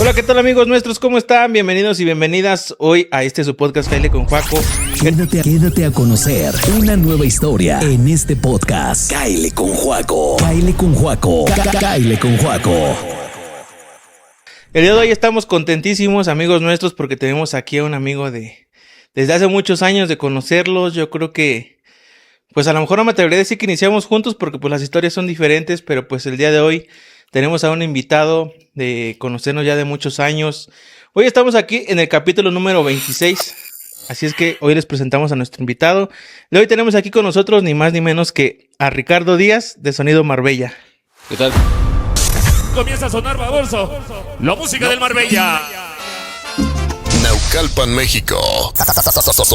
Hola, ¿qué tal amigos nuestros? ¿Cómo están? Bienvenidos y bienvenidas hoy a su podcast Caile con Juaco. Quédate a conocer una nueva historia en este podcast. Caile con Juaco. Caile con Juaco. Caile con Juaco. El día de hoy estamos contentísimos, amigos nuestros, porque tenemos aquí a un amigo desde hace muchos años de conocerlos. Yo creo que, pues a lo mejor no me atrevería a decir que iniciamos juntos porque pues las historias son diferentes, pero pues el día de hoy tenemos a un invitado de conocernos ya de muchos años. Hoy estamos aquí en el capítulo número 26. Así es que hoy les presentamos a nuestro invitado. De hoy tenemos aquí con nosotros ni más ni menos que a Ricardo Díaz de Sonido Marbella. ¿Qué tal? Comienza a sonar baboso la música del Marbella. Naucalpan, México.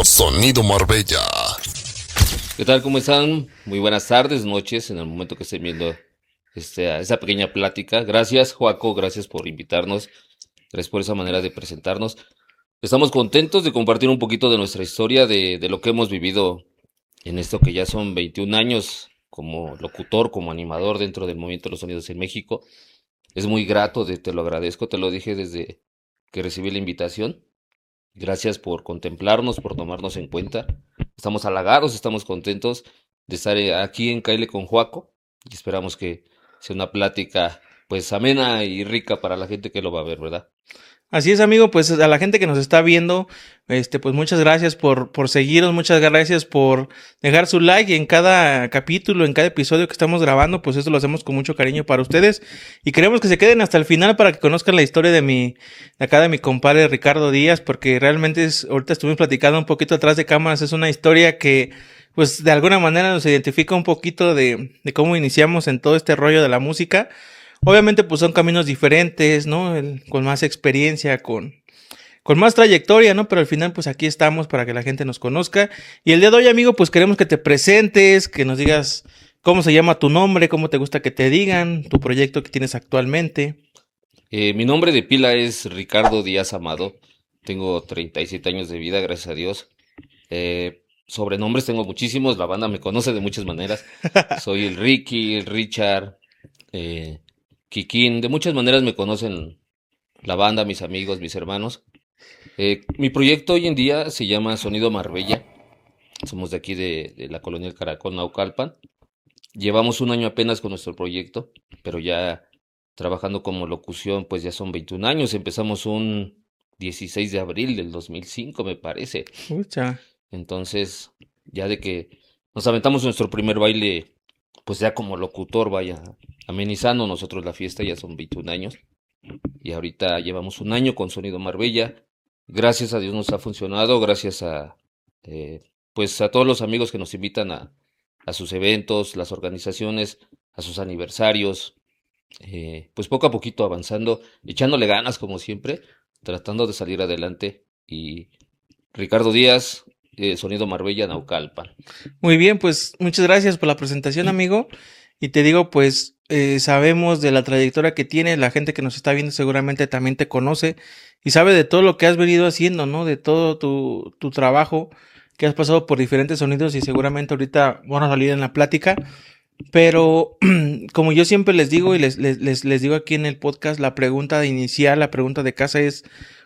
Sonido Marbella. ¿Qué tal? ¿Cómo están? Muy buenas tardes, noches, en el momento que estén viendo esa pequeña plática. Gracias, Joaco, gracias por invitarnos. Gracias por esa manera de presentarnos. Estamos contentos de compartir un poquito de nuestra historia, de lo que hemos vivido en esto que ya son 21 años como locutor, como animador dentro del movimiento de los sonidos en México. Es muy grato, te lo agradezco, te lo dije desde que recibí la invitación. Gracias por contemplarnos, por tomarnos en cuenta. Estamos halagados, estamos contentos de estar aquí en Caile con Juaco y esperamos que sea una plática pues amena y rica para la gente que lo va a ver, ¿verdad? Así es, amigo, pues a la gente que nos está viendo, pues muchas gracias por seguirnos, muchas gracias por dejar su like en cada capítulo, en cada episodio que estamos grabando, pues eso lo hacemos con mucho cariño para ustedes y queremos que se queden hasta el final para que conozcan la historia de mi compadre Ricardo Díaz, porque realmente ahorita estuvimos platicando un poquito atrás de cámaras, es una historia que pues de alguna manera nos identifica un poquito de cómo iniciamos en todo este rollo de la música. Obviamente pues son caminos diferentes, ¿no? Con más experiencia, con más trayectoria, ¿no? Pero al final pues aquí estamos para que la gente nos conozca. Y el día de hoy, amigo, pues queremos que te presentes, que nos digas cómo se llama tu nombre, cómo te gusta que te digan, tu proyecto que tienes actualmente. Mi nombre de pila es Ricardo Díaz Amado. Tengo 37 años de vida, gracias a Dios. Sobrenombres tengo muchísimos, la banda me conoce de muchas maneras. Soy el Ricky, el Richard, Kikín, de muchas maneras me conocen la banda, mis amigos, mis hermanos. Mi proyecto hoy en día se llama Sonido Marbella. Somos de aquí de la colonia El Caracol, Naucalpan. Llevamos un año apenas con nuestro proyecto, pero ya trabajando como locución, pues ya son 21 años. Empezamos un 16 de abril del 2005, me parece. Mucha. Entonces, ya de que nos aventamos nuestro primer baile, pues ya como locutor, vaya, amenizando nosotros la fiesta, ya son 21 años. Y ahorita llevamos un año con Sonido Marbella. Gracias a Dios nos ha funcionado, gracias pues a todos los amigos que nos invitan a sus eventos, las organizaciones, a sus aniversarios. Pues poco a poquito avanzando, echándole ganas como siempre, tratando de salir adelante. Y Ricardo Díaz, Sonido Marbella, Naucalpan. Muy bien, pues muchas gracias por la presentación, amigo. Y te digo, pues sabemos de la trayectoria que tienes, la gente que nos está viendo seguramente también te conoce y sabe de todo lo que has venido haciendo, ¿no? De todo tu trabajo, que has pasado por diferentes sonidos y seguramente ahorita van a salir en la plática. Pero como yo siempre les digo y les digo aquí en el podcast, la pregunta inicial, la pregunta de casa es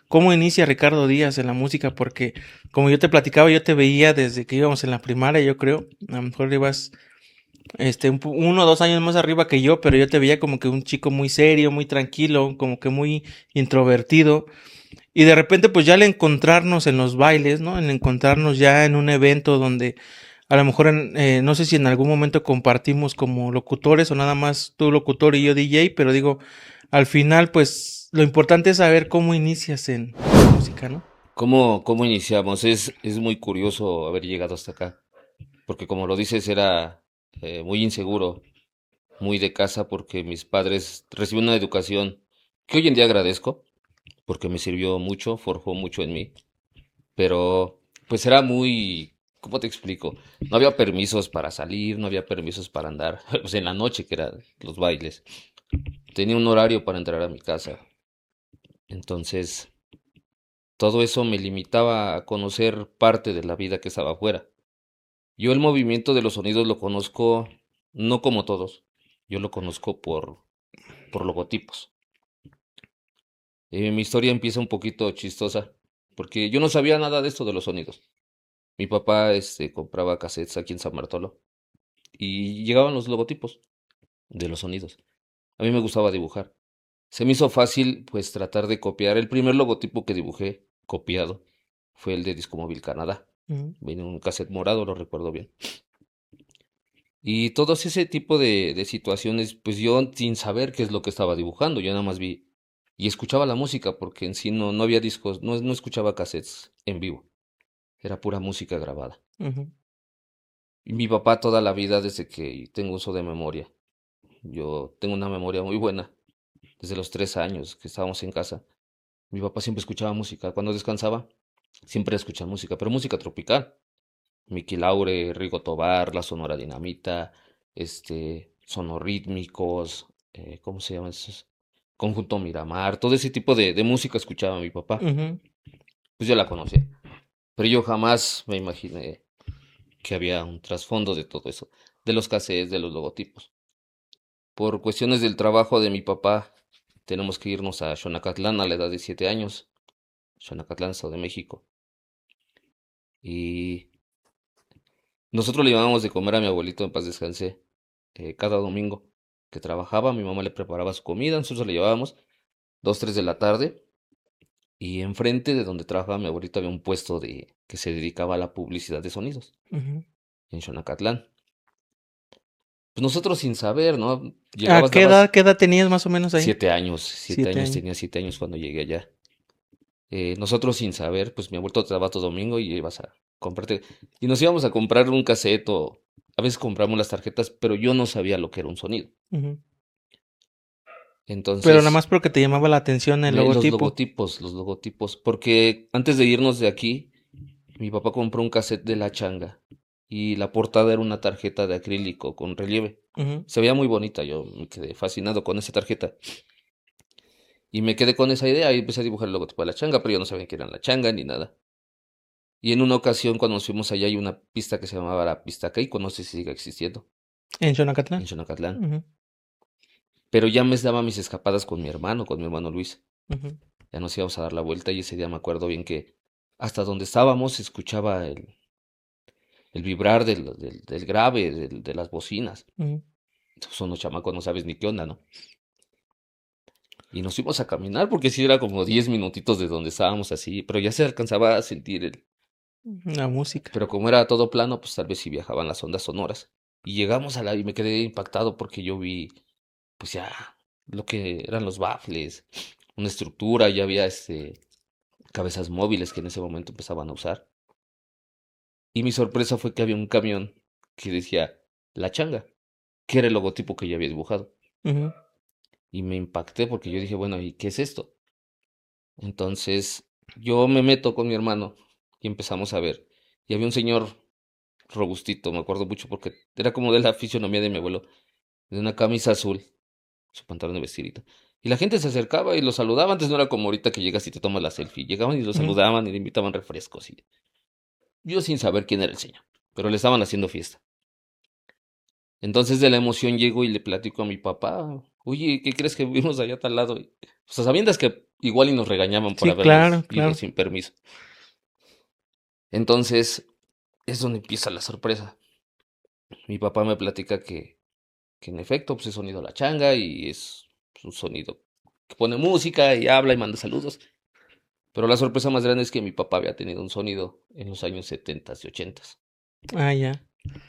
¿cómo inicia Ricardo Díaz en la música? Porque como yo te platicaba, yo te veía desde que íbamos en la primaria, yo creo, a lo mejor ibas 1 o 2 años más arriba que yo, pero yo te veía como que un chico muy serio, muy tranquilo, como que muy introvertido. Y de repente pues ya al encontrarnos en los bailes, ¿no? En encontrarnos ya en un evento donde a lo mejor no sé si en algún momento compartimos como locutores o nada más tú locutor y yo DJ, pero digo, al final pues lo importante es saber cómo inicias en la música, ¿no? ¿Cómo iniciamos? Es muy curioso haber llegado hasta acá, porque como lo dices, era muy inseguro, muy de casa, porque mis padres recibieron una educación que hoy en día agradezco, porque me sirvió mucho, forjó mucho en mí, pero pues era muy, ¿cómo te explico? No había permisos para salir, no había permisos para andar, pues en la noche, que eran los bailes. Tenía un horario para entrar a mi casa, entonces todo eso me limitaba a conocer parte de la vida que estaba afuera. Yo el movimiento de los sonidos lo conozco no como todos, yo lo conozco por logotipos. Mi historia empieza un poquito chistosa, porque yo no sabía nada de esto de los sonidos. Mi papá, compraba cassettes aquí en San Bartolo y llegaban los logotipos de los sonidos. A mí me gustaba dibujar. Se me hizo fácil, pues, tratar de copiar. El primer logotipo que dibujé, copiado, fue el de Discomóvil Canadá. Ujú. Viene en un cassette morado, lo recuerdo bien. Y todos ese tipo de situaciones, pues yo sin saber qué es lo que estaba dibujando, yo nada más vi y escuchaba la música, porque en sí no había discos, no escuchaba cassettes en vivo, era pura música grabada. Ujú. Y mi papá toda la vida, desde que tengo uso de memoria, yo tengo una memoria muy buena, desde los 3 años que estábamos en casa, mi papá siempre escuchaba música, cuando descansaba, siempre escuchaba música, pero música tropical. Miki Laure, Rigo Tobar, La Sonora Dinamita, Sonorítmicos, ¿cómo se llaman esos? Conjunto Miramar, todo ese tipo de música escuchaba mi papá. Ujú. Pues yo la conocí, pero yo jamás me imaginé que había un trasfondo de todo eso, de los cassettes, de los logotipos. Por cuestiones del trabajo de mi papá, tenemos que irnos a Xonacatlán a la edad de 7 años, Xonacatlán, Estado de México. Y nosotros le llevábamos de comer a mi abuelito, en paz descanse, cada domingo que trabajaba. Mi mamá le preparaba su comida, nosotros le llevábamos 2, 3 de la tarde. Y enfrente de donde trabajaba mi abuelito había un puesto que se dedicaba a la publicidad de sonidos, Ujú. en Xonacatlán. Pues nosotros sin saber, ¿no? ¿A Llegabas, dabas qué edad tenías más o menos ahí? 7 años, siete 7 años, años. tenía 7 años cuando llegué allá. Nosotros sin saber, pues mi abuelito trabajaba todo domingo y ibas a comprarte. Y nos íbamos a comprar un cassette o a veces compramos las tarjetas, pero yo no sabía lo que era un sonido. Ujú. Pero nada Entonces, más porque te llamaba la atención el logotipo. los logotipos, porque antes de irnos de aquí, mi papá compró un cassette de La Changa y la portada era una tarjeta de acrílico con relieve. Ujú. Se veía muy bonita, yo me quedé fascinado con esa tarjeta y me quedé con esa idea y empecé a dibujar el logotipo de La Changa, pero yo no sabía que era La Changa ni nada. Y en una ocasión cuando nos fuimos allá hay una pista que se llamaba la pista Keiko, no sé si sigue existiendo, En en Xonacatlán. Xonacatlán. Ujú. Pero ya me daba mis escapadas con mi hermano Luis. Ujú. Ya nos íbamos a dar la vuelta y ese día me acuerdo bien que hasta donde estábamos se escuchaba el vibrar del grave, de las bocinas. Ujú. Son los chamacos, no sabes ni qué onda, ¿no? Y nos fuimos a caminar porque sí era como 10 minutitos de donde estábamos así, pero ya se alcanzaba a sentir La música. Pero como era todo plano, pues tal vez sí viajaban las ondas sonoras. Y llegamos y me quedé impactado porque yo vi, pues ya, lo que eran los baffles, una estructura, ya había cabezas móviles que en ese momento empezaban a usar. Y mi sorpresa fue que había un camión que decía La Changa, que era el logotipo que yo había dibujado. Ujú. Y me impacté porque yo dije, bueno, ¿y qué es esto? Entonces yo me meto con mi hermano y empezamos a ver. Y había un señor robustito, me acuerdo mucho porque era como de la fisionomía de mi abuelo, de una camisa azul, su pantalón de vestirito. Y la gente se acercaba y lo saludaba. Antes no era como ahorita que llegas y te tomas la selfie. Llegaban y lo Ujú. saludaban y le invitaban refrescos. Y yo sin saber quién era el señor, pero le estaban haciendo fiesta. Entonces de la emoción llego y le platico a mi papá, oye, ¿qué crees que vimos allá a tal lado? Pues a sabiendas que igual y nos regañaban por Sí, claro, habernos ido claro. sin permiso. Entonces es donde empieza la sorpresa. Mi papá me platica que en efecto pues es sonido La Changa y es un sonido que pone música y habla y manda saludos. Pero la sorpresa más grande es que mi papá había tenido un sonido en los años 70 y 80. Ah, ya.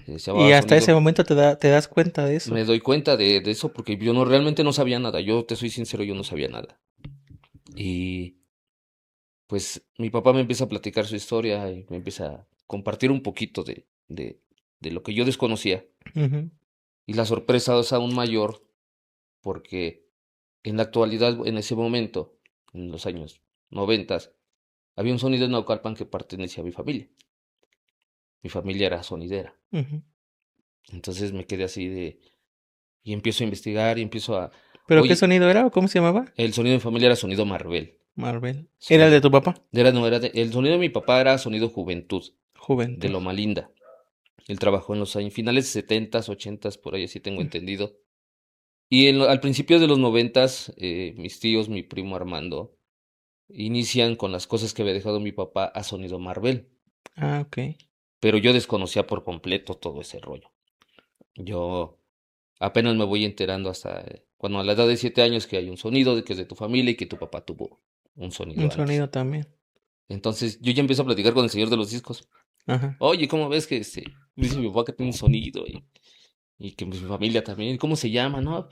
Se Y llamaba hasta ese sonido. momento te das cuenta de eso. Me doy cuenta de eso porque yo no realmente no sabía nada. Yo te soy sincero, yo no sabía nada. Y pues mi papá me empieza a platicar su historia y me empieza a compartir un poquito de lo que yo desconocía. Ujú. Y la sorpresa es aún mayor porque en la actualidad, en ese momento, en los años 90, había un sonido en Naucalpan que pertenecía a mi familia. Mi familia era sonidera. Ujú. Entonces me quedé así y empiezo a investigar y empiezo ¿Pero qué oye, sonido era o cómo se llamaba? el sonido de mi familia era sonido Marvel. Marvel. ¿Era el Sí. de tu papá? No, el sonido de mi papá era sonido Juventud, de Juventud. Loma Linda. Él trabajó en los años finales de 70s, 80s, por ahí así tengo entendido. Y al principio de los 90s, mis tíos, mi primo Armando inician con las cosas que había dejado mi papá a Sonido Marvel, Ah, ok. pero yo desconocía por completo todo ese rollo. Yo apenas me voy enterando hasta cuando a la edad de 7 años que hay un sonido de que es de tu familia y que tu papá tuvo un Un sonido antes. sonido también. Entonces yo ya empiezo a platicar con el señor de los discos. Ajá. Oye, ¿cómo ves que dice mi papá que tiene un sonido y que pues, mi familia también? ¿Cómo se llama, no?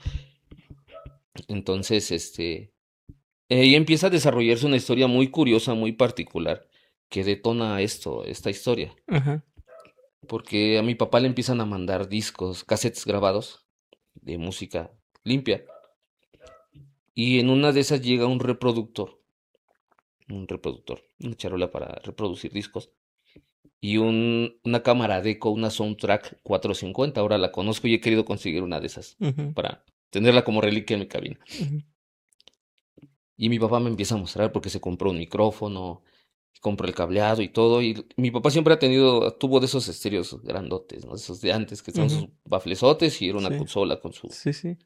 Entonces, y empieza a desarrollarse una historia muy curiosa, muy particular, que detona esta historia. Ajá. Porque a mi papá le empiezan a mandar discos, cassettes grabados de música limpia. Y en una de esas llega una charola para reproducir discos. Y una cámara de eco, una Soundtrack 450. Ahora la conozco y he querido conseguir una de esas Ujú, para tenerla como reliquia en mi cabina. ujú, Y mi papá me empieza a mostrar porque se compró un micrófono, compró el cableado y todo. Y mi papá siempre tuvo de esos estéreos grandotes, ¿no? Esos de antes que estaban ujú. sus baflesotes y era una Sí, consola con su sí, sí.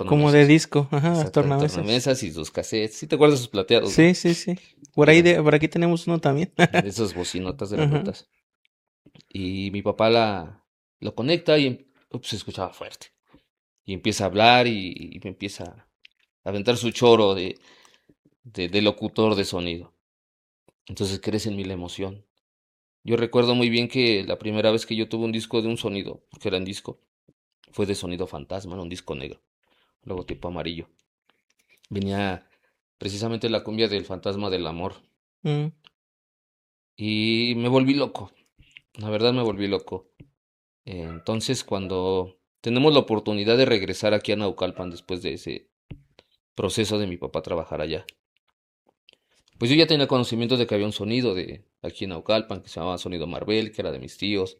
Como de tornamesas. disco, ajá, las Exacto, de tornamesas. tornamesas y sus cassettes. ¿Sí te acuerdas de sus plateados, no? Sí, sí, sí. Que eran Por aquí tenemos uno también. esas bocinotas Ajá. grandotas. Y mi papá lo conecta y se escuchaba fuerte. Y empieza a hablar y me empieza a aventar su choro de locutor de sonido. Entonces crece en mí la emoción. Yo recuerdo muy bien que la primera vez que yo tuve un disco de un sonido, porque era un disco, fue de Sonido Fantasma, era un disco negro, logotipo amarillo. Venía precisamente la cumbia del Fantasma del Amor. Mm, Y me volví loco, la verdad me volví loco. Entonces cuando tenemos la oportunidad de regresar aquí a Naucalpan después de ese proceso de mi papá trabajar allá, pues yo ya tenía conocimiento de que había un sonido de aquí en Naucalpan que se llamaba Sonido Marvel, que era de mis tíos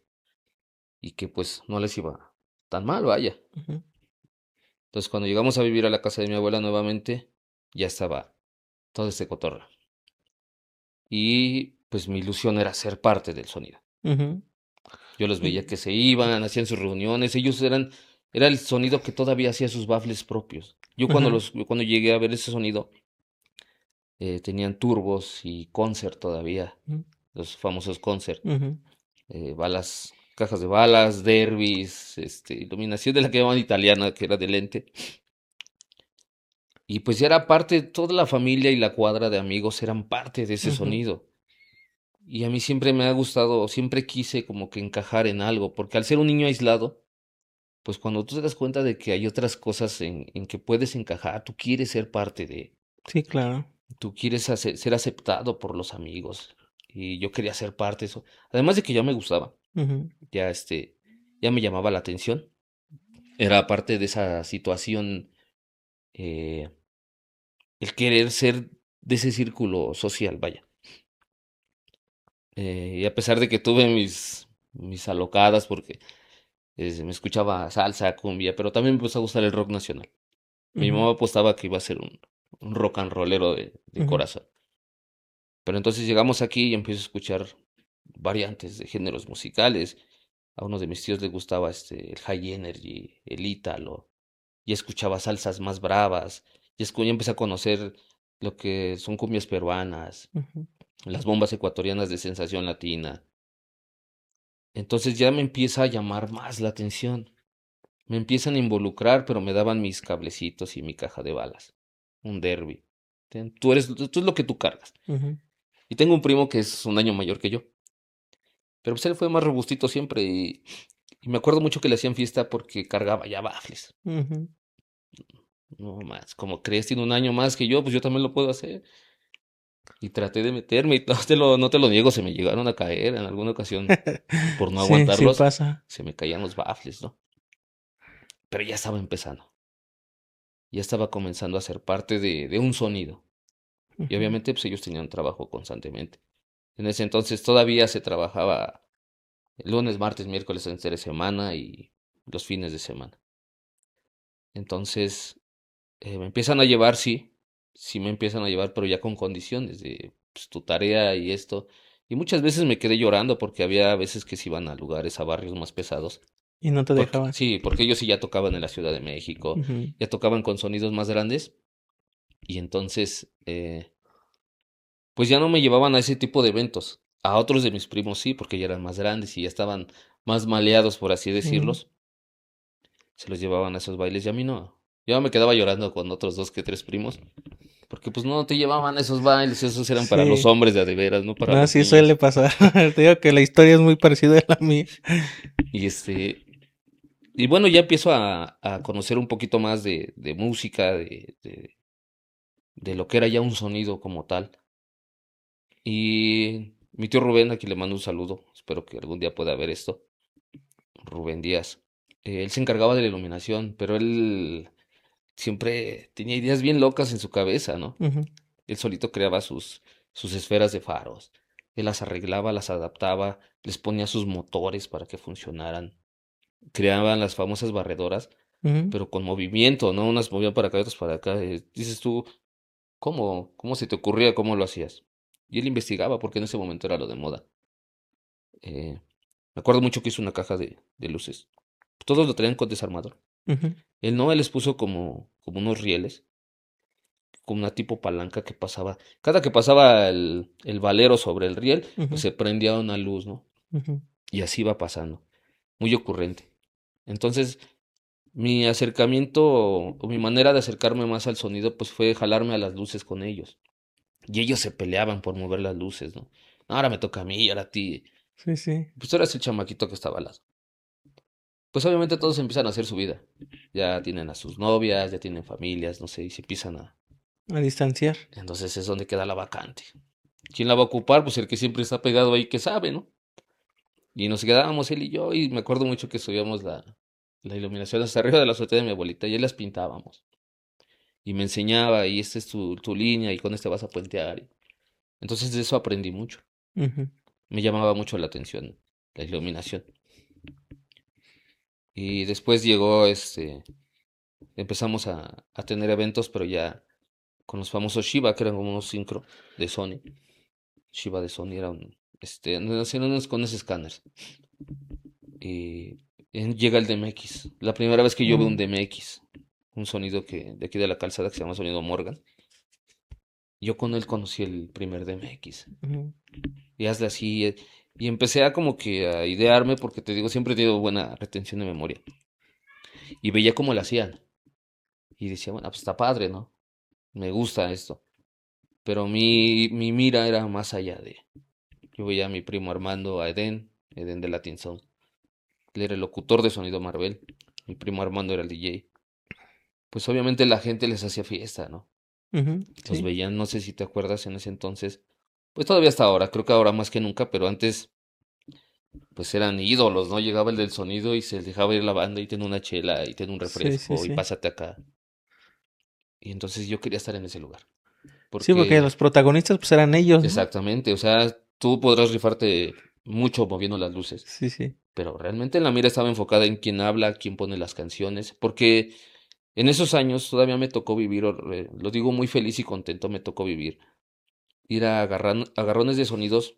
y que pues no les iba tan mal, vaya. ujú, Entonces cuando llegamos a vivir a la casa de mi abuela nuevamente, ya estaba todo este cotorreo. Y pues mi ilusión era ser parte del sonido. ujú. Yo los veía Y- que se iban, hacían sus reuniones, era el sonido que todavía hacía sus baffles propios. Ajá. Cuando llegué a ver ese sonido, tenían turbos y concert todavía, Ujú, los famosos concert, ujú, balas, cajas de balas, derbis, iluminación de la que llamaban italiana, que era de lente. Y pues ya era parte, toda la familia y la cuadra de amigos eran parte de ese ujú. sonido. Y a mí siempre me ha gustado, siempre quise como que encajar en algo, porque al ser un niño aislado, pues cuando tú te das cuenta de que hay otras cosas en que puedes encajar, tú quieres ser parte Sí, claro. tú quieres ser aceptado por los amigos. Y yo quería ser parte de eso. Además de que ya me gustaba, Ujú, ya ya me llamaba la atención. Era parte de esa situación, eh, el querer ser de ese círculo social, vaya. Y a pesar de que tuve mis alocadas, porque me escuchaba salsa, cumbia, pero también me empezó a gustar el rock nacional. Mi ujú, mamá apostaba que iba a ser un rock and rollero de ujú, corazón. Pero entonces llegamos aquí y empiezo a escuchar variantes de géneros musicales. A uno de mis tíos le gustaba el high energy, el ítalo, y escuchaba salsas más bravas, ya empecé a conocer lo que son cumbias peruanas, ujú, las bombas ecuatorianas de sensación latina. Entonces ya me empieza a llamar más la atención. Me empiezan a involucrar, pero me daban mis cablecitos y mi caja de balas. Un derby. Tú es lo que tú cargas. ujú, Y tengo un primo que es un año mayor que yo. Pero pues él fue más robustito siempre y me acuerdo mucho que le hacían fiesta porque cargaba ya baffles. ujú. No más, como crees, tiene un año más que yo, pues yo también lo puedo hacer. Y traté de meterme y no te lo niego, se me llegaron a caer en alguna ocasión por no Sí, sí aguantarlos, pasa. se me caían los baffles, ¿no? Pero ya estaba empezando, ya estaba comenzando a ser parte de un sonido. Y Ujú. obviamente pues ellos tenían trabajo constantemente. En ese entonces todavía se trabajaba el lunes, martes, miércoles entre semana y los fines de semana. Entonces me empiezan a llevar, sí, sí me empiezan a llevar, pero ya con condiciones de pues, tu tarea y esto. Y muchas veces me quedé llorando porque había veces que se iban a lugares, a barrios más pesados. Y no te Porque, dejaban. sí, porque ellos sí ya tocaban en la Ciudad de México, Ujú, ya tocaban con sonidos más grandes. Y entonces pues ya no me llevaban a ese tipo de eventos. A otros de mis primos sí, porque ya eran más grandes y ya estaban más maleados, por así Ujú. decirlos. Se los llevaban a esos bailes y a mí no. Yo me quedaba llorando con otros 2 que 3 primos, porque pues no te llevaban a esos bailes, esos eran para los Sí, hombres de veras, no para no, los sí suele niños. pasar. Te digo que la historia es muy parecida a la mía. Y y bueno, ya empiezo a conocer un poquito más de música, de lo que era ya un sonido como tal. Y mi tío Rubén, aquí le mando un saludo, espero que algún día pueda ver esto, Rubén Díaz. Él se encargaba de la iluminación, pero él siempre tenía ideas bien locas en su cabeza, ¿no? Ujú, Él solito creaba sus esferas de faros. Él las arreglaba, las adaptaba, les ponía sus motores para que funcionaran. Creaban las famosas barredoras, ujú, pero con movimiento, ¿no? Unas movían para acá, otras para acá. Dices tú, ¿cómo se te ocurría? ¿Cómo lo hacías? Y él investigaba porque en ese momento era lo de moda. Eh, Me acuerdo mucho que hizo una caja de luces. Todos lo traían con desarmador. ujú, Él no, él les puso como unos rieles, como una tipo palanca que pasaba. Cada que pasaba el valero sobre el riel, pues ujú, se prendía una luz, ¿no? ujú, Y así va pasando. Muy ocurrente. Entonces, mi acercamiento o mi manera de acercarme más al sonido, pues fue jalarme a las luces con ellos. Y ellos se peleaban por mover las luces, ¿no? Ahora me toca a mí, ahora a ti. sí, sí. Pues tú eras el chamaquito que estaba al lado. Pues obviamente todos empiezan a hacer su vida. Ya tienen a sus novias, ya tienen familias, no sé, y se empiezan a... A distanciar. Entonces es donde queda la vacante. ¿Quién la va a ocupar? Pues el que siempre está pegado ahí que sabe, ¿no? Y nos quedábamos él y yo, y me acuerdo mucho que subíamos la iluminación hasta arriba de la azotea de mi abuelita y él las pintábamos. Y me enseñaba, y esta es tu línea, y con este vas a puentear. Entonces de eso aprendí mucho. Ujú, Me llamaba mucho la atención la iluminación. Y después llegó empezamos a tener eventos, pero ya con los famosos Shiba, que eran como unos sincro de Sony. Shiba de Sony era no hacían unos con esos escáneres. Y llega el DMX. La primera vez que yo veo un ujú, DMX, un sonido de aquí de la calzada que se llama sonido Morgan. Yo con él conocí el primer DMX. ujú, Y hazle así. Y empecé a como que a idearme, porque te digo, siempre he tenido buena retención de memoria. Y veía cómo lo hacían. Y decía, bueno, pues está padre, ¿no? Me gusta esto. Pero mi mira era más allá de... Yo veía a mi primo Armando, a Eden de Latin Sound. Él era el locutor de Sonido Marvel. Mi primo Armando era el DJ. Pues obviamente la gente les hacía fiesta, ¿no? ujú, Los sí, veían, no sé si te acuerdas en ese entonces. Pues todavía hasta ahora, creo que ahora más que nunca, pero antes pues eran ídolos, ¿no? Llegaba el del sonido y se dejaba ir la banda y ten una chela y ten un sí, sí, refresco y sí. pásate acá. Y entonces yo quería estar en ese lugar. Sí, porque Porque los protagonistas pues eran ellos, ¿no? exactamente, o sea, tú podrás rifarte mucho moviendo las luces, Sí, sí. pero realmente la mira estaba enfocada en quién habla, quién pone las canciones, porque en esos años todavía me tocó vivir, lo digo muy feliz y contento, me tocó vivir, ir a agarrones de sonidos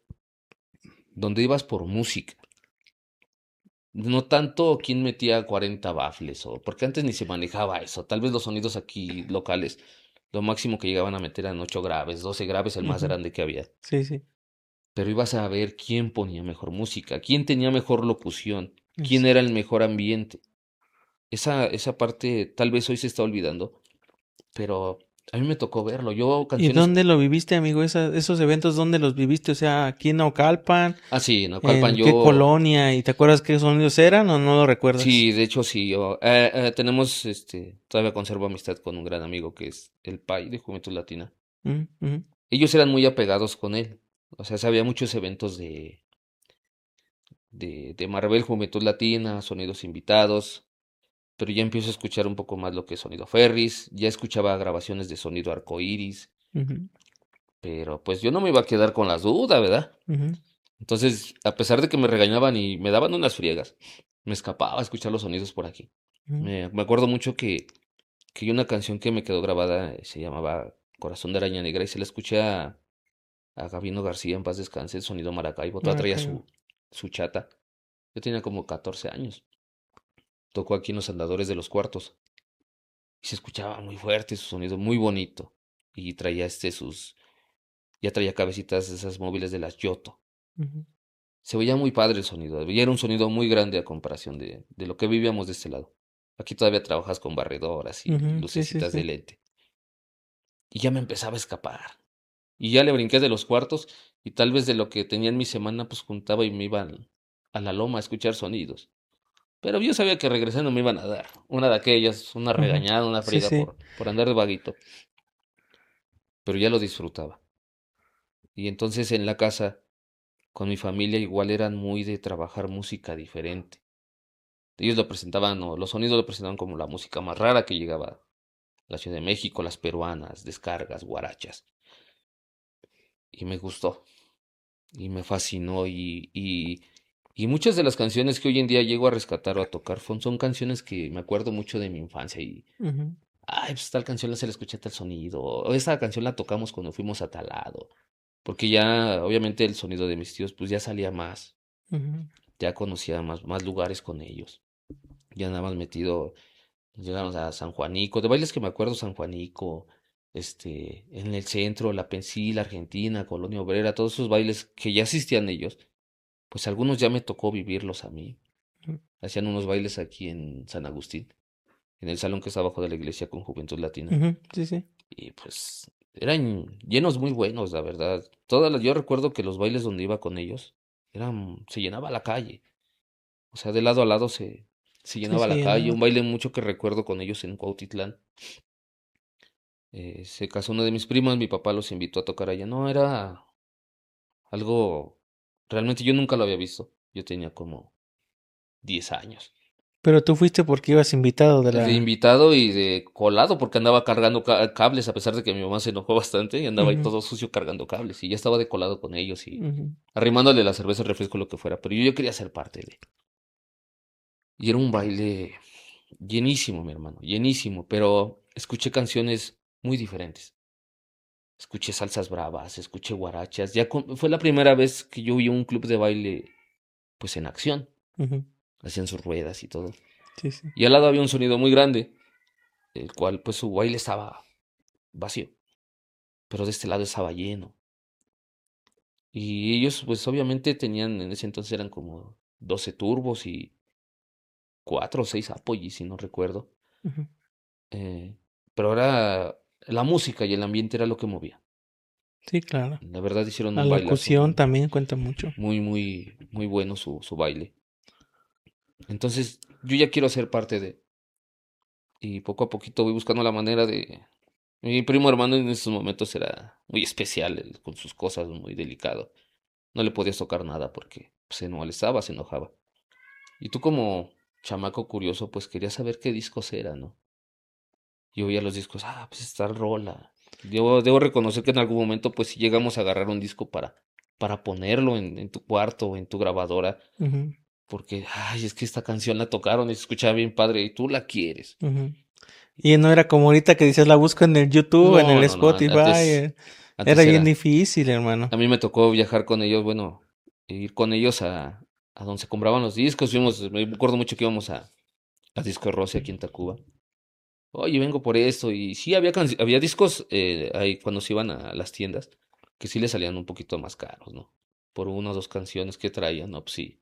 donde ibas por música, no tanto quién metía 40 bafles, o porque antes ni se manejaba eso, tal vez los sonidos aquí locales, lo máximo que llegaban a meter eran 8 graves, 12 graves el más Ujú, grande que había. sí, sí. Pero ibas a ver quién ponía mejor música, quién tenía mejor locución, quién era Exacto. el mejor ambiente. Esa parte tal vez hoy se está olvidando, pero a mí me tocó verlo. Yo ¿Y canciones, dónde lo viviste, amigo? Esos eventos, ¿dónde los viviste? O sea, aquí en Naucalpan, sí, en Naucalpan ¿en qué yo, colonia? ¿Y te acuerdas qué sonidos eran o no lo recuerdas? sí, de hecho sí, tenemos, todavía conservo amistad con un gran amigo que es el Pai de Juventud Latina. Mm, ujú, Ellos eran muy apegados con él, o sea, había muchos eventos de Marvel Juventud Latina, sonidos invitados. Pero ya empiezo a escuchar un poco más lo que es sonido Ferris, ya escuchaba grabaciones de sonido arcoíris, ujú, pero pues yo no me iba a quedar con las dudas, ¿verdad? ujú, Entonces, a pesar de que me regañaban y me daban unas friegas, me escapaba a escuchar los sonidos por aquí. ujú. Me acuerdo mucho que hay una canción que me quedó grabada, se llamaba Corazón de Araña Negra, y se la escuché a Gabino García, en paz descanse, el sonido Maracaibo, todavía traía Maracaibo. su chata. Yo tenía como 14 años. Tocó aquí en los andadores de los cuartos. Y se escuchaba muy fuerte, su sonido muy bonito. Y traía ya traía cabecitas de esas móviles de las Yoto. Ujú. Se veía muy padre el sonido, y era un sonido muy grande a comparación de lo que vivíamos de este lado. Aquí todavía trabajas con barredoras y Ujú, sí, sí, lucecitas de sí. lente. Y ya me empezaba a escapar. Y ya le brinqué de los cuartos y tal vez de lo que tenía en mi semana, pues juntaba y me iba a la loma a escuchar sonidos. Pero yo sabía que regresando me iban a dar una de aquellas, una Ujú. regañada, una Sí, friega sí. por andar de vaguito. Pero ya lo disfrutaba. Y entonces en la casa, con mi familia, igual eran muy de trabajar música diferente. Ellos lo presentaban, o los sonidos lo presentaban como la música más rara que llegaba a la Ciudad de México, las peruanas, descargas, guarachas. Y me gustó, y me fascinó, y muchas de las canciones que hoy en día llego a rescatar o a tocar son canciones que me acuerdo mucho de mi infancia y, Ujú, ay, pues tal canción se la escuché tal sonido, o esa canción la tocamos cuando fuimos a tal lado, porque ya, obviamente, el sonido de mis tíos, pues ya salía más, ujú, ya conocía más lugares con ellos, ya nada más metido. Llegamos a San Juanico, de bailes que me acuerdo, San Juanico, en el centro, La Pensil, Argentina, Colonia Obrera, todos esos bailes que ya existían ellos, pues algunos ya me tocó vivirlos a mí. ujú, Hacían unos bailes aquí en San Agustín, en el salón que está abajo de la iglesia con Juventud Latina. ujú, sí, sí. Y pues eran llenos muy buenos, la verdad. Yo recuerdo que los bailes donde iba con ellos se llenaba la calle. O sea, de lado a lado se Sí, llenaba se la calle. Un llenaba. baile mucho que recuerdo con ellos en Cuautitlán. Se casó una de mis primas, mi papá los invitó a tocar allá. No, era algo, realmente yo nunca lo había visto. Yo tenía como 10 años. Pero tú fuiste porque ibas invitado de De la... invitado y de colado porque andaba cargando cables, a pesar de que mi mamá se enojó bastante y andaba ahí Ujú, todo sucio cargando cables. Y ya estaba de colado con ellos y ujú, arrimándole la cerveza, el refresco, lo que fuera. Pero yo quería ser parte de. Y era un baile llenísimo, mi hermano, llenísimo. Pero escuché canciones muy diferentes. Escuché salsas bravas, escuché guarachas. Fue la primera vez que yo vi un club de baile, pues en acción. ujú, Hacían sus ruedas y todo. sí, sí. Y al lado había un sonido muy grande, el cual pues su baile estaba vacío, pero de este lado estaba lleno. Y ellos pues obviamente tenían, en ese entonces eran como 12 turbos y 4 o 6 Apogee, si no recuerdo. Ujú. Eh, pero era la música y el ambiente era lo que movía. Sí, claro. La verdad hicieron La un bailazo locución también cuenta mucho. muy bueno su baile. Entonces, yo ya quiero ser parte de. Y poco a poquito voy buscando la manera de. Mi primo hermano en esos momentos era muy especial, él con sus cosas, muy delicado. No le podías tocar nada porque se molestaba, se enojaba. Y tú como chamaco curioso, pues querías saber qué discos eran, ¿no? Yo veía los discos, pues está el rola. Debo reconocer que en algún momento, pues si llegamos a agarrar un disco para ponerlo en tu cuarto o en tu grabadora, Ujú, porque, ay, es que esta canción la tocaron y se escuchaba bien padre y tú la quieres. ujú. Y no era como ahorita que dices la busco en el YouTube, en el No, Spotify. Era antes bien era. difícil, hermano. A mí me tocó viajar con ellos, bueno, ir con ellos a donde se compraban los discos. Me acuerdo mucho que íbamos a Disco Rossi aquí en Tacuba. Oye, vengo por esto. Y sí, había discos ahí cuando se iban a las tiendas que sí le salían un poquito más caros, ¿no? Por una o dos canciones que traían, ¿no? Pues sí.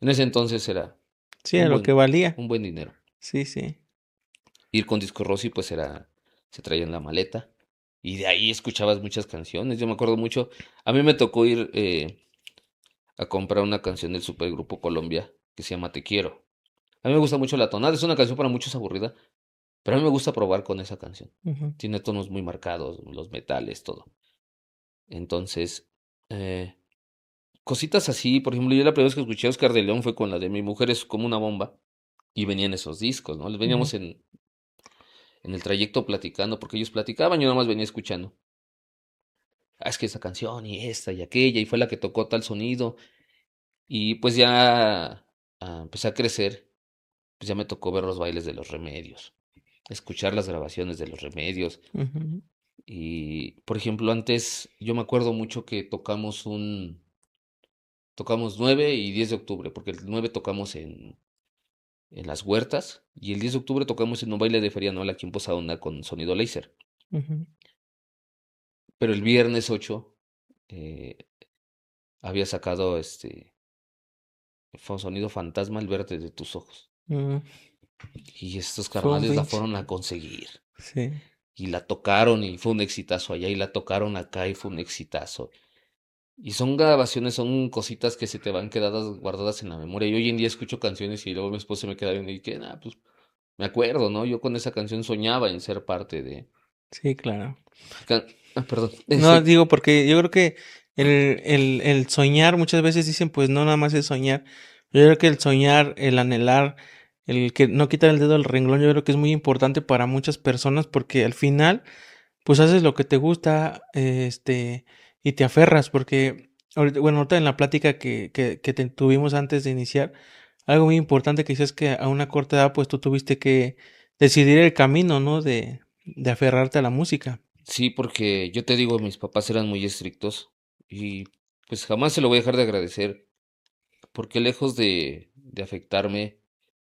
En ese entonces era Sí, era un lo que buen, valía. un buen dinero. Sí, sí. Ir con Disco Rossi, pues se traía en la maleta. Y de ahí escuchabas muchas canciones. Yo me acuerdo mucho. A mí me tocó ir a comprar una canción del supergrupo Colombia que se llama Te Quiero. A mí me gusta mucho la tonada. Es una canción para muchos aburrida, pero a mí me gusta probar con esa canción. Ujú, Tiene tonos muy marcados, los metales, todo. Entonces, eh, cositas así. Por ejemplo, yo la primera vez que escuché a Oscar de León fue con la de Mi mujer es como una bomba. Y venían esos discos, ¿no? Les ujú, veníamos en el trayecto platicando, porque ellos platicaban, yo nada más venía escuchando. Es que esa canción y esta y aquella, y fue la que tocó tal sonido. Y pues ya empecé a crecer, pues ya me tocó ver los bailes de los Remedios, escuchar las grabaciones de los Remedios. ujú, Y, por ejemplo, antes yo me acuerdo mucho que tocamos 9 y 10 de octubre, porque el 9 tocamos en las huertas y el 10 de octubre tocamos en un baile de feria anual aquí en Posadas con sonido láser. ujú. Pero el viernes 8 eh, había sacado fue un sonido fantasma al verde de tus ojos. Mm, Y estos fue un carnales la pinche. fueron a conseguir. Sí, Y la tocaron y fue un exitazo allá. Y la tocaron acá y fue un exitazo. Y son grabaciones, son cositas que se te van quedadas guardadas en la memoria. Y hoy en día escucho canciones y luego mi esposa se me queda viendo y que, pues me acuerdo, ¿no? Yo con esa canción soñaba en ser parte de... sí, claro. Perdón. No, digo, porque yo creo que el soñar, muchas veces dicen, pues no nada más es soñar. Yo creo que el soñar, el anhelar, el que no quitar el dedo del renglón, yo creo que es muy importante para muchas personas porque al final, pues haces lo que te gusta, y te aferras, porque, ahorita en la plática que tuvimos antes de iniciar, algo muy importante que dices que a una corta edad, pues tú tuviste que decidir el camino, ¿no? De aferrarte a la música. Sí, porque yo te digo, mis papás eran muy estrictos y pues jamás se lo voy a dejar de agradecer, porque lejos de afectarme,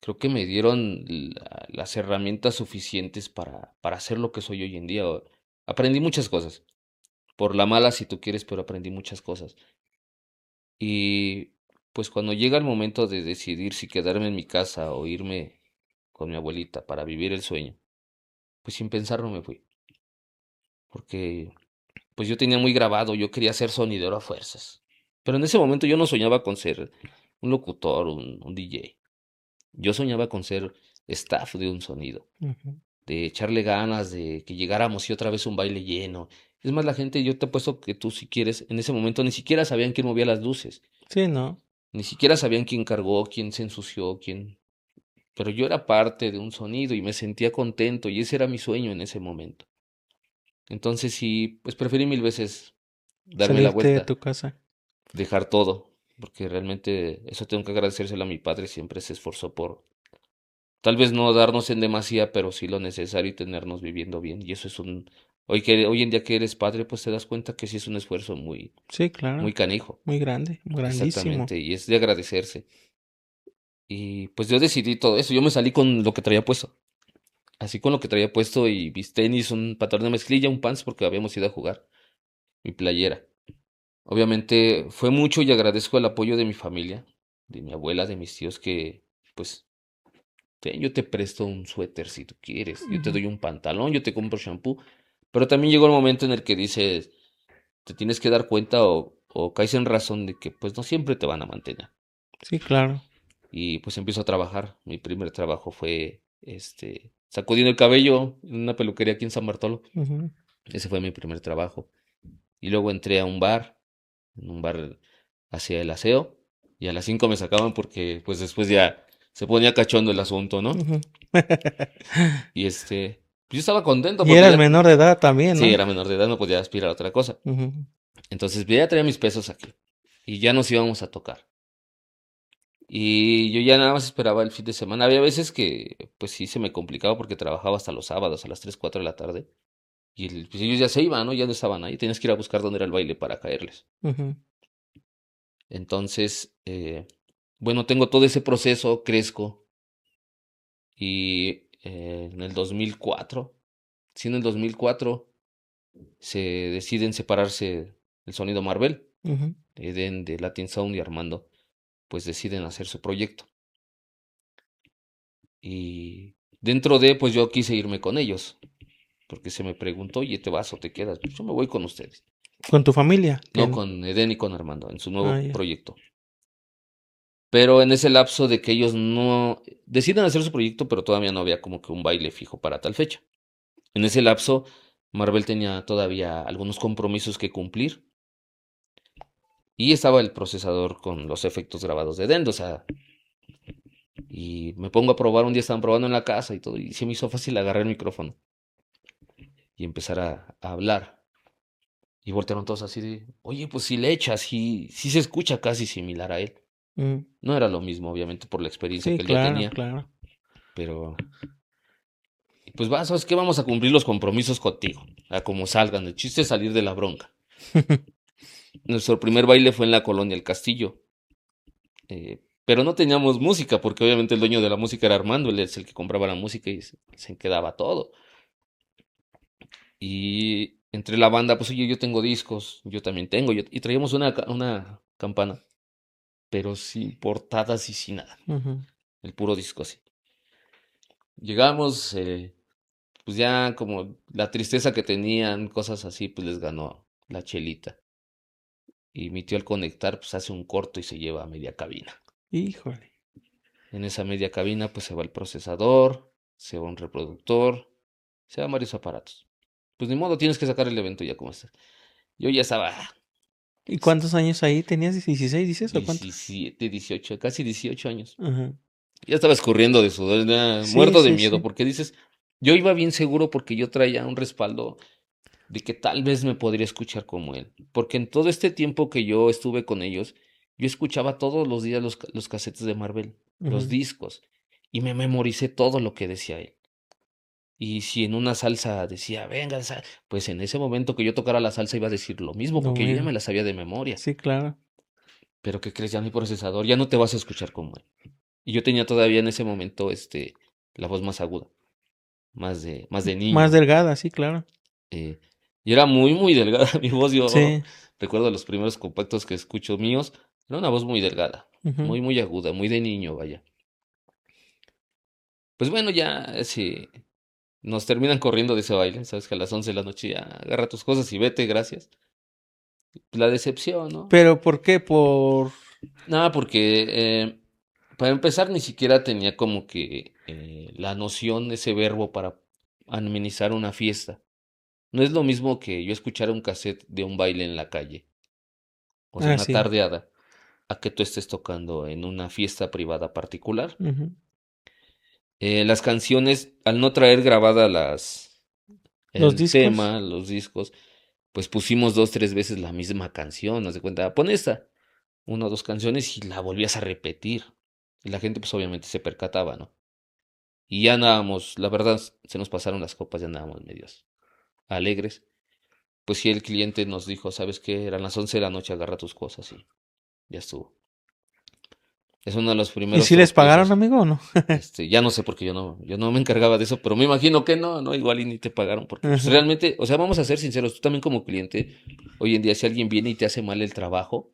creo que me dieron las herramientas suficientes para hacer lo que soy hoy en día. Aprendí muchas cosas, por la mala si tú quieres, pero aprendí muchas cosas. Y pues cuando llega el momento de decidir si quedarme en mi casa o irme con mi abuelita para vivir el sueño, pues sin pensarlo me fui, porque pues yo tenía muy grabado, yo quería ser sonidero a fuerzas. Pero en ese momento yo no soñaba con ser un locutor, un DJ. Yo soñaba con ser staff de un sonido, Ujú. de echarle ganas, de que llegáramos y otra vez un baile lleno. Es más, la gente, yo te apuesto que tú si quieres, en ese momento ni siquiera sabían quién movía las luces, Sí, ¿no? ni siquiera sabían quién cargó, quién se ensució, quién... Pero yo era parte de un sonido y me sentía contento y ese era mi sueño en ese momento. Entonces sí, pues preferí mil veces darme la Salirte de vuelta, tu casa. dejar todo, porque realmente eso tengo que agradecérselo a mi padre, siempre se esforzó por tal vez no darnos en demasía, pero sí lo necesario y tenernos viviendo bien. Y eso es hoy en día que eres padre, pues te das cuenta que sí es un esfuerzo muy, Sí, muy claro. canijo, Muy grande, grandísimo. exactamente, y es de agradecerse. Y pues yo decidí todo eso, yo me salí con lo que traía puesto, así con lo que traía puesto y mis tenis, un pantalón de mezclilla, un pants porque habíamos ido a jugar, mi playera. Obviamente fue mucho y agradezco el apoyo de mi familia, de mi abuela, de mis tíos que, pues, yo te presto un suéter si tú quieres, yo te Ujú. doy un pantalón, yo te compro shampoo, pero también llegó el momento en el que dices, te tienes que dar cuenta o caes en razón de que pues no siempre te van a mantener. Sí, claro. Y pues empiezo a trabajar. Mi primer trabajo fue sacudiendo el cabello en una peluquería aquí en San Bartolo. Ujú. Ese fue mi primer trabajo. Y luego entré a un bar, en un bar hacía el aseo, y a las 5 me sacaban porque pues después ya se ponía cachondo el asunto, ¿no? Ujú. Y pues yo estaba contento Y porque eras ya, menor de edad también, sí, ¿no? era menor de edad, no podía aspirar a otra cosa. Ujú. Entonces ya traía mis pesos aquí y ya nos íbamos a tocar. Y yo ya nada más esperaba el fin de semana. Había veces que pues sí se me complicaba porque trabajaba hasta los sábados a las 3 4 de la tarde. Y pues ellos ya se iban, ¿no? Ya no estaban ahí. Tenías que ir a buscar dónde era el baile para caerles. Ujú. Entonces, bueno, tengo todo ese proceso, crezco. Y en el 2004, sí, en el 2004 se deciden separarse el sonido Marvel. Ujú. Eden de Latin Sound y Armando, pues deciden hacer su proyecto. Y dentro de, pues yo quise irme con ellos, porque se me preguntó, oye, ¿te vas o te quedas? Pues yo me voy con ustedes. Con tu familia. No, con Eden y con Armando, en su Ah, nuevo ya. proyecto. Pero en ese lapso de que ellos no deciden hacer su proyecto, pero todavía no había como que un baile fijo para tal fecha. En ese lapso, Marvel tenía todavía algunos compromisos que cumplir. Y estaba el procesador con los efectos grabados de Dendo, o sea, y me pongo a probar, un día estaban probando en la casa y todo, y se me hizo fácil agarrar el micrófono y empezar a hablar. Y voltearon todos así de, oye, pues si le echas, sí se escucha casi similar a él. Mm. No era lo mismo, obviamente, por la experiencia Sí, que él ya claro, tenía, claro. pero pues va, ¿sabes qué? Vamos a cumplir los compromisos contigo, a como salgan. El chiste es salir de la bronca. Nuestro primer baile fue en la colonia El Castillo, pero no teníamos música, porque obviamente el dueño de la música era Armando, él es el que compraba la música y se quedaba todo. Y entre la banda, pues oye, yo tengo discos, yo también tengo, y traíamos una campana, pero sin portadas y sin nada, Ujú. el puro disco así. Llegamos, pues ya como la tristeza que tenían, cosas así, pues les ganó la chelita. Y mi tío al conectar, pues hace un corto y se lleva a media cabina. Híjole. En esa media cabina, pues se va el procesador, se va un reproductor, se van varios aparatos. Pues ni modo, tienes que sacar el evento ya como está. Yo ya estaba ¿Y cuántos años ahí tenías? ¿16 dices o cuántos? 17, 18, casi 18 años. Ajá. Ya estaba escurriendo de sudor, ya Sí, muerto de sí, miedo, sí. porque dices, yo iba bien seguro porque yo traía un respaldo de que tal vez me podría escuchar como él. Porque en todo este tiempo que yo estuve con ellos, yo escuchaba todos los días los cassettes de Marvel, los Ujú. discos, y me memoricé todo lo que decía él. Y si en una salsa decía, venga, pues en ese momento que yo tocara la salsa iba a decir lo mismo, Lo porque yo ya me mismo. la sabía de memoria. Sí, claro. Pero ¿qué crees? Ya mi procesador, ya no te vas a escuchar como él. Y yo tenía todavía en ese momento, la voz más aguda, más de Más niño. delgada, sí, claro. eh, y era muy, muy delgada mi voz. Yo Sí. recuerdo los primeros compactos que escucho míos, era una voz muy delgada, Ujú. muy, muy aguda, muy de niño, vaya. Pues bueno, ya, nos terminan corriendo de ese baile, sabes que a las 11 de la noche ya agarra tus cosas y vete, gracias. La decepción, ¿no? ¿Pero por qué? Por... Nada, porque para empezar ni siquiera tenía como que la noción, ese verbo para amenizar una fiesta. No es lo mismo que yo escuchar un cassette de un baile en la calle, o sea, Ah, una sí. tardeada, a que tú estés tocando en una fiesta privada particular. Ujú. Las canciones, al no traer grabadas Los el discos. tema, los discos, pues pusimos dos, tres veces la misma canción, haz de cuenta, pon esta, una o dos canciones y la volvías a repetir. Y la gente pues obviamente se percataba, ¿no? Y ya andábamos, la verdad, se nos pasaron las copas, ya andábamos medios alegres. Pues sí, el cliente nos dijo, ¿sabes qué? Eran las 11 de la noche, agarra tus cosas y ya estuvo. Es uno de los ¿Y primeros si les pagaron, tropiezos. amigo, o no? Ya no sé porque yo no me encargaba de eso, pero me imagino que no, no, igual y ni te pagaron, porque pues Ajá. realmente, o sea, vamos a ser sinceros, tú también como cliente, hoy en día si alguien viene y te hace mal el trabajo,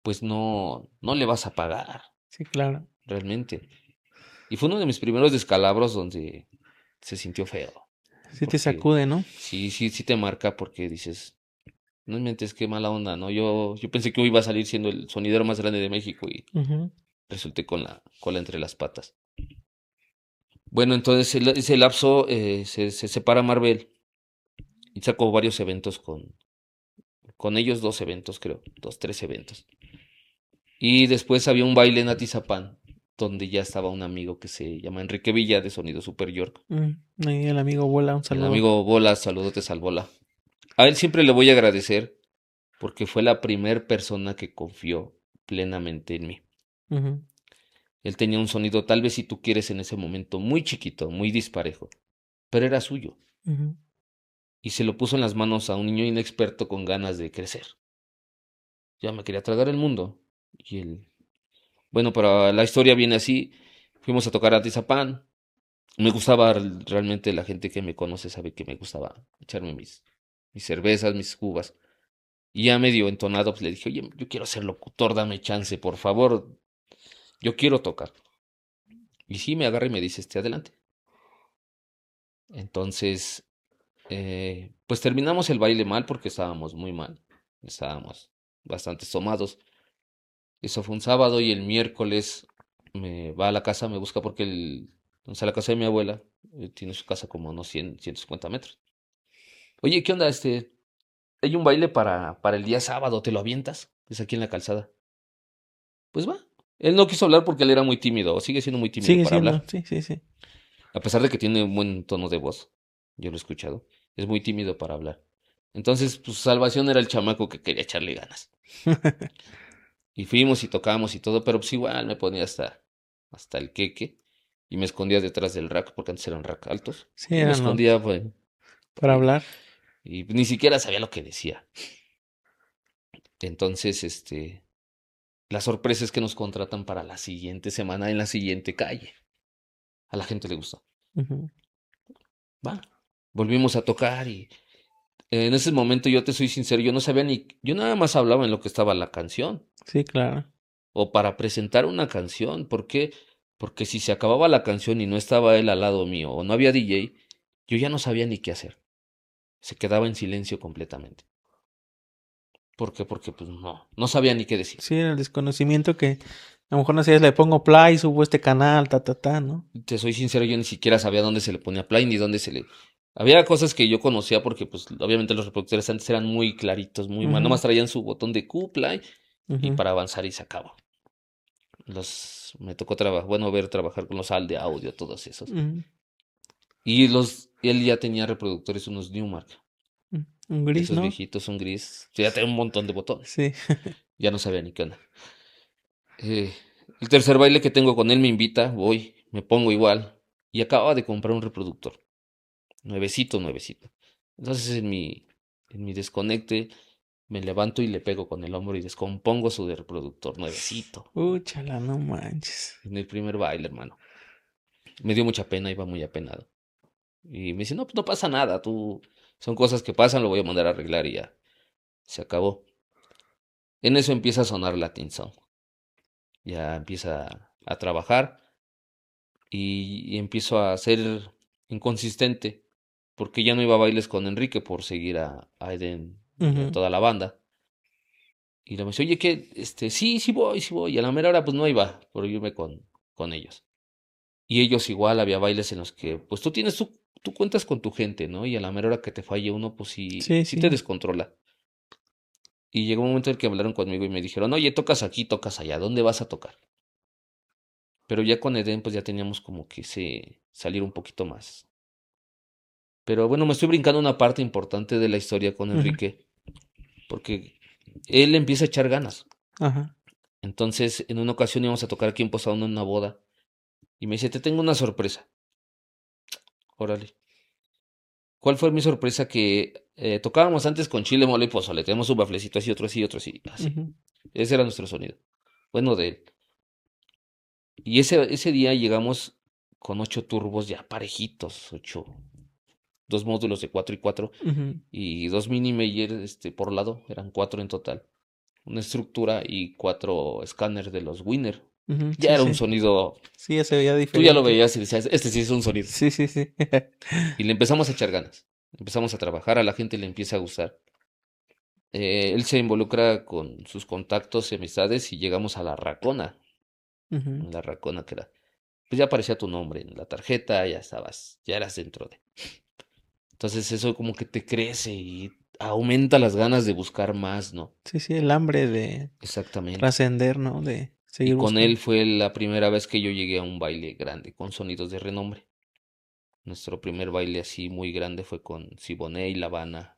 pues no le vas a pagar, Sí, claro. realmente. Y fue uno de mis primeros descalabros donde se sintió feo, Sí te porque sacude, ¿no? sí, sí, sí te marca porque dices, no inventes qué mala onda, ¿no? Yo pensé que iba a salir siendo el sonidero más grande de México y Ujú. resulté con la cola entre las patas. Bueno, entonces ese lapso se separa Marvel y sacó varios eventos con ellos, dos eventos creo, dos, tres eventos. Y después había un baile en Atizapán, donde ya estaba un amigo que se llama Enrique Villa de Sonido Super York. Ahí el amigo Bola, un El saludo. amigo Bola, saludotes al Bola. A él siempre le voy a agradecer porque fue la primer persona que confió plenamente en mí. Ujú. Él tenía un sonido, tal vez si tú quieres, en ese momento muy chiquito, muy disparejo, pero era suyo. Ujú. Y se lo puso en las manos a un niño inexperto con ganas de crecer. Ya me quería tragar el mundo. Y él, bueno, pero la historia viene así. Fuimos a tocar a Tizapán. Me gustaba realmente, la gente que me conoce sabe que me gustaba echarme mis cervezas, mis cubas. Y ya medio entonado, pues le dije, oye, yo quiero ser locutor, dame chance, por favor, yo quiero tocar. Y sí, me agarra y me dice, adelante. Entonces, pues terminamos el baile mal porque estábamos muy mal. Estábamos bastante tomados. Eso fue un sábado y el miércoles me va a la casa, me busca porque o sea, la casa de mi abuela tiene su casa como unos 150 metros. Oye, ¿qué onda? Hay un baile para el día sábado, ¿te lo avientas? Es aquí en la calzada. Pues va. Él no quiso hablar porque él era muy tímido, o sigue siendo muy tímido Sigue para siendo, hablar. sí, sí, sí. A pesar de que tiene un buen tono de voz, yo lo he escuchado, es muy tímido para hablar. Entonces, pues Salvación era el chamaco que quería echarle ganas. Y fuimos y tocamos y todo, pero pues igual me ponía hasta el queque y me escondía detrás del rack, porque antes eran rack altos. Sí, Y me eran escondía, altos. pues, Para y, hablar. y ni siquiera sabía lo que decía. Entonces, la sorpresa es que nos contratan para la siguiente semana en la siguiente calle. A la gente le gustó. Ujú. Va. Volvimos a tocar y En ese momento, yo te soy sincero, yo no sabía yo nada más hablaba en lo que estaba la canción, Sí, claro. o para presentar una canción. ¿Por qué? Porque si se acababa la canción y no estaba él al lado mío, o no había DJ, yo ya no sabía ni qué hacer. Se quedaba en silencio completamente. ¿Por qué? Porque pues no sabía ni qué decir. Sí, el desconocimiento que a lo mejor no sé, le pongo play, subo este canal, ¿no? Te soy sincero, yo ni siquiera sabía dónde se le ponía play ni dónde se le... Había cosas que yo conocía porque pues obviamente los reproductores antes eran muy claritos, muy mal. Ujú, Nomás traían su botón de Q, play y ujú, para avanzar y se acaba. Me tocó trabajar, bueno, ver trabajar con los AL de audio, todos esos. ujú, Y él ya tenía reproductores, unos Newmark, un de gris, esos ¿no? viejitos, un gris. Ya tenía un montón de botones. Sí. Ya no sabía ni qué onda. Eh, el tercer baile que tengo con él me invita, voy, me pongo igual. Y acaba de comprar un reproductor. Nuevecito, nuevecito. Entonces en mi desconecte me levanto y le pego con el hombro y descompongo su reproductor nuevecito. Úchala, no manches. En el primer baile, hermano. Me dio mucha pena, iba muy apenado. Y me dice, no, pues no pasa nada, son cosas que pasan, lo voy a mandar a arreglar y ya. Se acabó. En eso empieza a sonar la Song. Ya empieza a trabajar y empiezo a ser inconsistente porque ya no iba a bailes con Enrique por seguir a Eden y a Ujú, toda la banda. Y le me dice, oye, ¿qué? Sí, sí voy, sí voy. Y a la mera hora, pues no iba por irme con ellos. Y ellos igual, había bailes en los que, pues tú cuentas con tu gente, ¿no? Y a la mera hora que te falle uno, pues sí, sí, sí te sí. descontrola. Y llegó un momento en el que hablaron conmigo y me dijeron, oye, tocas aquí, tocas allá, ¿dónde vas a tocar? Pero ya con Eden, pues ya teníamos como que salir un poquito más. Pero bueno, me estoy brincando una parte importante de la historia con Ujú, Enrique, porque él empieza a echar ganas. ajá. Entonces, en una ocasión íbamos a tocar aquí en Posadas en una boda. Y me dice, te tengo una sorpresa. Órale. ¿Cuál fue mi sorpresa? Que tocábamos antes con chile, mole y pozole. Tenemos un baflecito así, otro así, otro así, así. Ujú, Ese era nuestro sonido. Bueno, de él. Y ese día llegamos con 8 turbos ya parejitos. Dos módulos de 4 y 4. ujú, Y dos mini Meyer por lado. Eran 4 en total. Una estructura y 4 escáneres de los Winner. ujú, Ya sí, era un sí. sonido. Sí, ya se veía Tú ya lo diferente. veías y decías, este sí es un sonido. Sí, sí, sí. Y le empezamos a echar ganas. Empezamos a trabajar, a la gente le empieza a gustar. Él se involucra con sus contactos y amistades y llegamos a la Racona. Ujú, La Racona que era, pues ya aparecía tu nombre en la tarjeta, ya eras dentro de. Entonces eso como que te crece y aumenta las ganas de buscar más, ¿no? sí, sí, el hambre de Exactamente. trascender, ¿no? De Y seguir con buscando. él fue la primera vez que yo llegué a un baile grande con sonidos de renombre. Nuestro primer baile así muy grande fue con Siboney y La Habana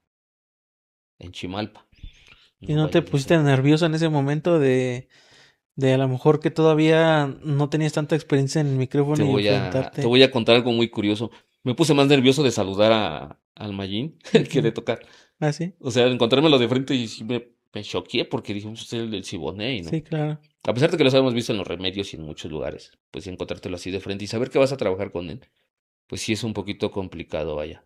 en Chimalpa. ¿Y Un no te baile pusiste decente. nervioso en ese momento de a lo mejor que todavía no tenías tanta experiencia en el Te micrófono y voy a, te enfrentarte? voy a contar algo muy curioso. Me puse más nervioso de saludar al Mayín que de Ujú. tocar. ¿Ah, sí? O sea, encontrármelo de frente y sí me choqué porque dije, "Pues, es el del Siboney, ¿no?". Sí, claro. A pesar de que los habíamos visto en los remedios y en muchos lugares, pues encontrártelo así de frente y saber que vas a trabajar con él, pues sí es un poquito complicado, vaya.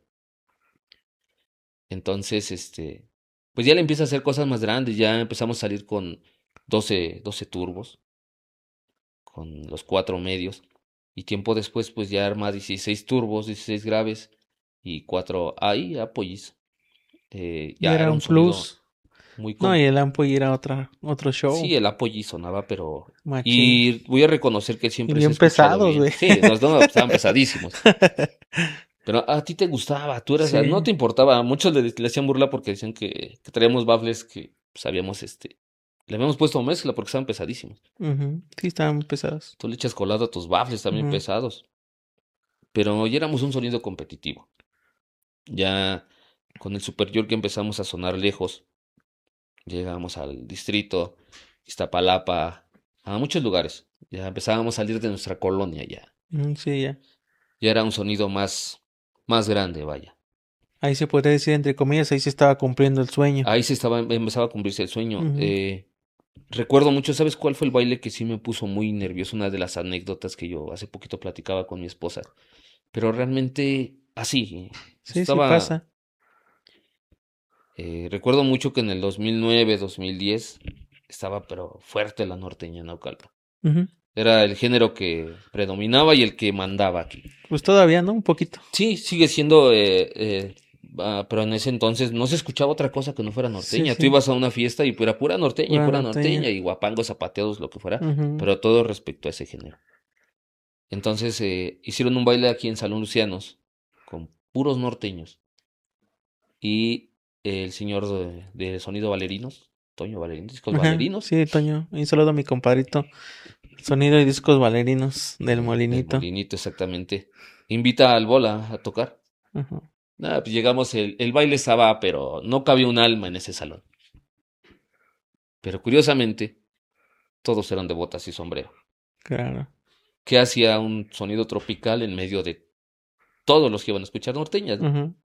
Entonces, pues ya le empieza a hacer cosas más grandes, ya empezamos a salir con 12 turbos, con los 4 medios, y tiempo después, pues ya arma 16 turbos, 16 graves y 4 ahí apoyos. Y Ya era era un un sonido plus. muy No, y el Ampoy era otro show. Sí, el Apogee sonaba, pero... Machín. Y voy a reconocer que Y siempre se ha bien escuchado pesados, bien. güey. Sí, no, estaban pesadísimos. Pero a ti te gustaba, no Sí. te importaba. Muchos le hacían burla porque decían que traíamos baffles que sabíamos, le habíamos puesto mezcla porque estaban pesadísimos. Ujú, sí, estaban pesados. Tú le echas colado a tus baffles también Ujú, pesados. Pero ya éramos un sonido competitivo. Ya con el Super York empezamos a sonar lejos. Llegamos al distrito, Iztapalapa, a muchos lugares. Ya empezábamos a salir de nuestra colonia ya. ujú, sí, ya. Ya era un sonido más grande, vaya. Ahí se podría decir, entre comillas, ahí se estaba cumpliendo el sueño. Ahí empezaba a cumplirse el sueño. Ujú, Recuerdo mucho, ¿sabes cuál fue el baile que sí me puso muy nervioso? Una de las anécdotas que yo hace poquito platicaba con mi esposa. Pero realmente así, sí, sí estaba, pasa. Recuerdo mucho que en el 2009, 2010 estaba pero fuerte la norteña en Naucalpan. Ujú. Era el género que predominaba y el que mandaba aquí. Pues todavía, ¿no? Un poquito. Sí, sigue siendo, pero en ese entonces no se escuchaba otra cosa que no fuera Sí, norteña. Tú sí. ibas a una fiesta y era pura norteña, Pura pura norteña, norteña. y guapangos, zapateados, lo que fuera, Ujú. pero todo respecto a ese género. Entonces hicieron un baile aquí en Salón Lucianos con puros norteños y el señor de Sonido Valerinos, Toño Valerinos, Discos Ajá. Valerinos, Sí, Toño. Un saludo a mi compadrito. Sonido y discos valerinos del del Molinito. Molinito exactamente, invita al Bola a tocar. Ajá. Nada, pues llegamos, el baile estaba, pero no cabía un alma en ese salón. Pero curiosamente, todos eran de botas y sombrero. Claro. ¿Qué hacía un sonido tropical en medio de todos los que iban a escuchar norteñas? Ujú.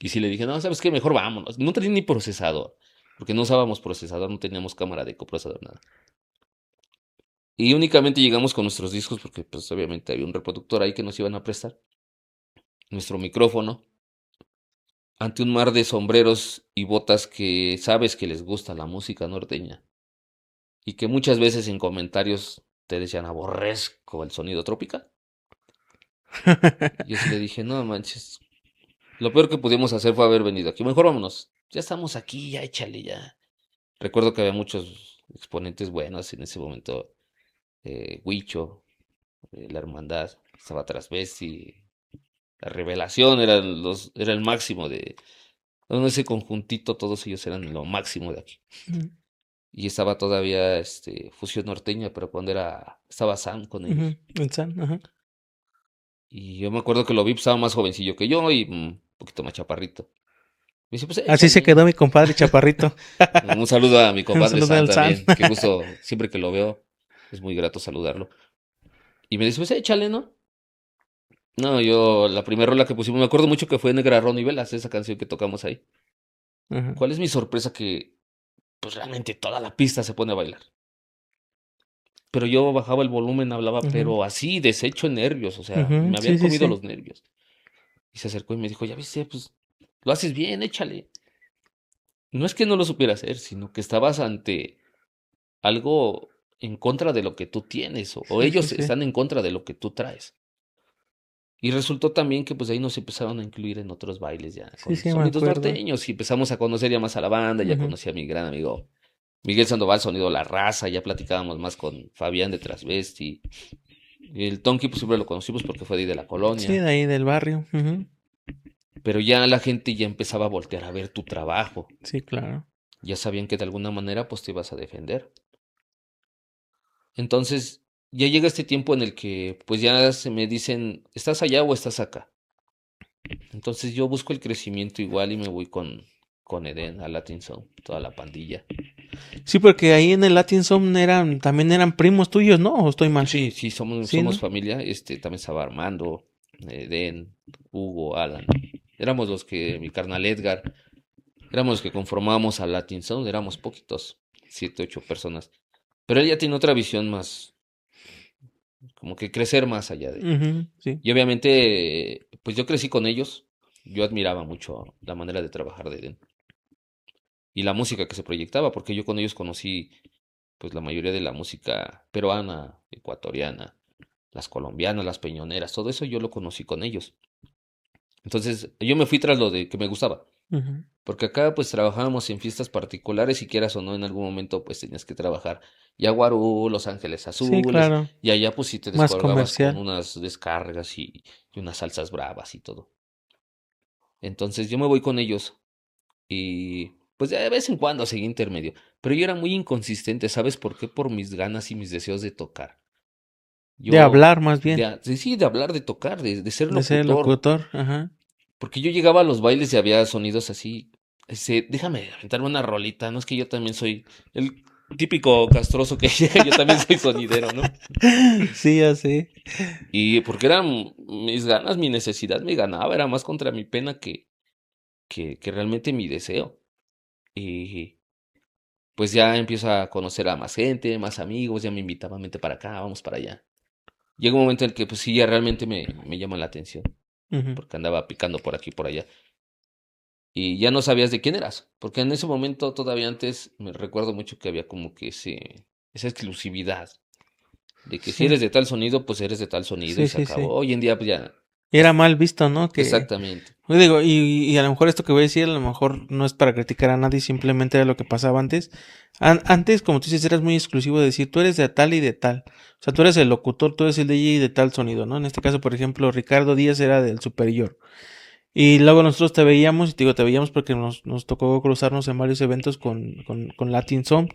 Y si le dije, no, ¿sabes qué? Mejor vámonos. No tenía ni procesador, porque no usábamos procesador, no teníamos cámara de coprocesador, nada. Y únicamente llegamos con nuestros discos, porque pues obviamente había un reproductor ahí que nos iban a prestar. Nuestro micrófono, ante un mar de sombreros y botas que sabes que les gusta la música norteña. Y que muchas veces en comentarios te decían, aborrezco el sonido tropical. Yo sí le dije, no manches, lo peor que pudimos hacer fue haber venido aquí. Mejor vámonos. Ya estamos aquí, ya échale, ya. Recuerdo que había muchos exponentes buenos en ese momento. Huicho, La Hermandad, estaba Transvesti, La Revelación, era el máximo de... En ese conjuntito todos ellos eran lo máximo de aquí. Y estaba todavía Fusión Norteña, pero cuando estaba Sam con ellos. Ujú. El San, ajá. Y yo me acuerdo que lo vi, pues, estaba más jovencillo que yo y un poquito más chaparrito. Me dice, pues Así se échale. quedó mi compadre Chaparrito. Un saludo a mi Un compadre saludo San al San. también. Qué gusto, siempre que lo veo, es muy grato saludarlo. Y me dice, pues échale, ¿no? No, yo, la primera rola que pusimos, me acuerdo mucho que fue Negra Ron y Velas, esa canción que tocamos ahí. Ajá. ¿Cuál es mi sorpresa? Que, pues realmente toda la pista se pone a bailar. Pero yo bajaba el volumen, hablaba, Ujú. pero así, deshecho en nervios, o sea, Ujú. me habían Sí, sí, comido sí. los nervios. Y se acercó y me dijo, ya viste, pues, lo haces bien, échale. No es que no lo supiera hacer, sino que estabas ante algo en contra de lo que tú tienes, o Sí, sí, ellos sí. están en contra de lo que tú traes. Y resultó también que pues ahí nos empezaron a incluir en otros bailes ya, Sí, con sí, me sonidos acuerdo. norteños, y empezamos a conocer ya más a la banda, ya Ujú. conocí a mi gran amigo Miguel Sandoval, sonido La Raza, ya platicábamos más con Fabián de Transvesti. Y el Tonki pues siempre lo conocimos porque fue de ahí de la Sí, de colonia, ahí del barrio. Ujú. pero ya la gente ya empezaba a voltear a ver tu trabajo, Sí, claro. ya sabían que de alguna manera pues te ibas a defender. Entonces, ya llega este tiempo en el que pues ya se me dicen, ¿estás allá o estás acá? Entonces yo busco el crecimiento igual y me voy con Eden a Latin Sound, toda la pandilla. Sí, porque ahí en el Latin Som también eran primos tuyos, ¿no? ¿O estoy mal? Sí, sí, somos, Sí, somos ¿no? familia. También estaba Armando, Eden, Hugo, Alan. Éramos los que, mi carnal Edgar, éramos los que conformábamos a Latin Sound, éramos poquitos, 7, 8 personas. Pero él ya tiene otra visión más, como que crecer más allá de. Ujú. Sí. Y obviamente, pues yo crecí con ellos. Yo admiraba mucho la manera de trabajar de Eden y la música que se proyectaba, porque yo con ellos conocí pues la mayoría de la música peruana, ecuatoriana, las colombianas, las peñoneras, todo eso yo lo conocí con ellos. Entonces yo me fui tras lo de que me gustaba, Ujú. porque acá pues trabajábamos en fiestas particulares y quieras o no, en algún momento pues tenías que trabajar Yaguarú, Los Ángeles Sí, Azules, claro. y allá pues si te Más descolgabas con comercial. unas descargas y unas salsas bravas y todo. Entonces yo me voy con ellos y pues de vez en cuando seguí intermedio, pero yo era muy inconsistente, ¿sabes por qué? Por mis ganas y mis deseos de tocar. De Yo, hablar más bien. sí, de hablar, de tocar, de ser De ser locutor, locutor. Ajá. porque yo llegaba a los bailes y había sonidos así, déjame aventarme una rolita, no es que yo también soy el típico castroso que llega, yo también soy sonidero, ¿no? Sí, ya sé. Y porque eran mis ganas, mi necesidad me ganaba, era más contra mi pena que realmente mi deseo. Y pues ya empiezo a conocer a más gente, más amigos, ya me invitaban, vente para acá, vamos para allá. Llega un momento en el que pues sí, ya realmente me llama la atención, Ujú. porque andaba picando por aquí y por allá. y ya no sabías de quién eras, porque en ese momento todavía antes me recuerdo mucho que había como que esa exclusividad de que si Sí, eres de tal sonido, pues eres de tal sonido y sí, se sí, acabó. sí. Hoy en día pues ya, Y era mal visto, ¿no? Que, exactamente, yo digo, y a lo mejor esto que voy a decir, a lo mejor no es para criticar a nadie, simplemente era lo que pasaba antes. Antes, como tú dices, eras muy exclusivo de decir, tú eres de tal y de tal. O sea, tú eres el locutor, tú eres el DJ de tal sonido, ¿no? En este caso, por ejemplo, Ricardo Díaz era del Superior. Y luego nosotros te veíamos, y te digo, te veíamos porque nos tocó cruzarnos en varios eventos con Latin Sound.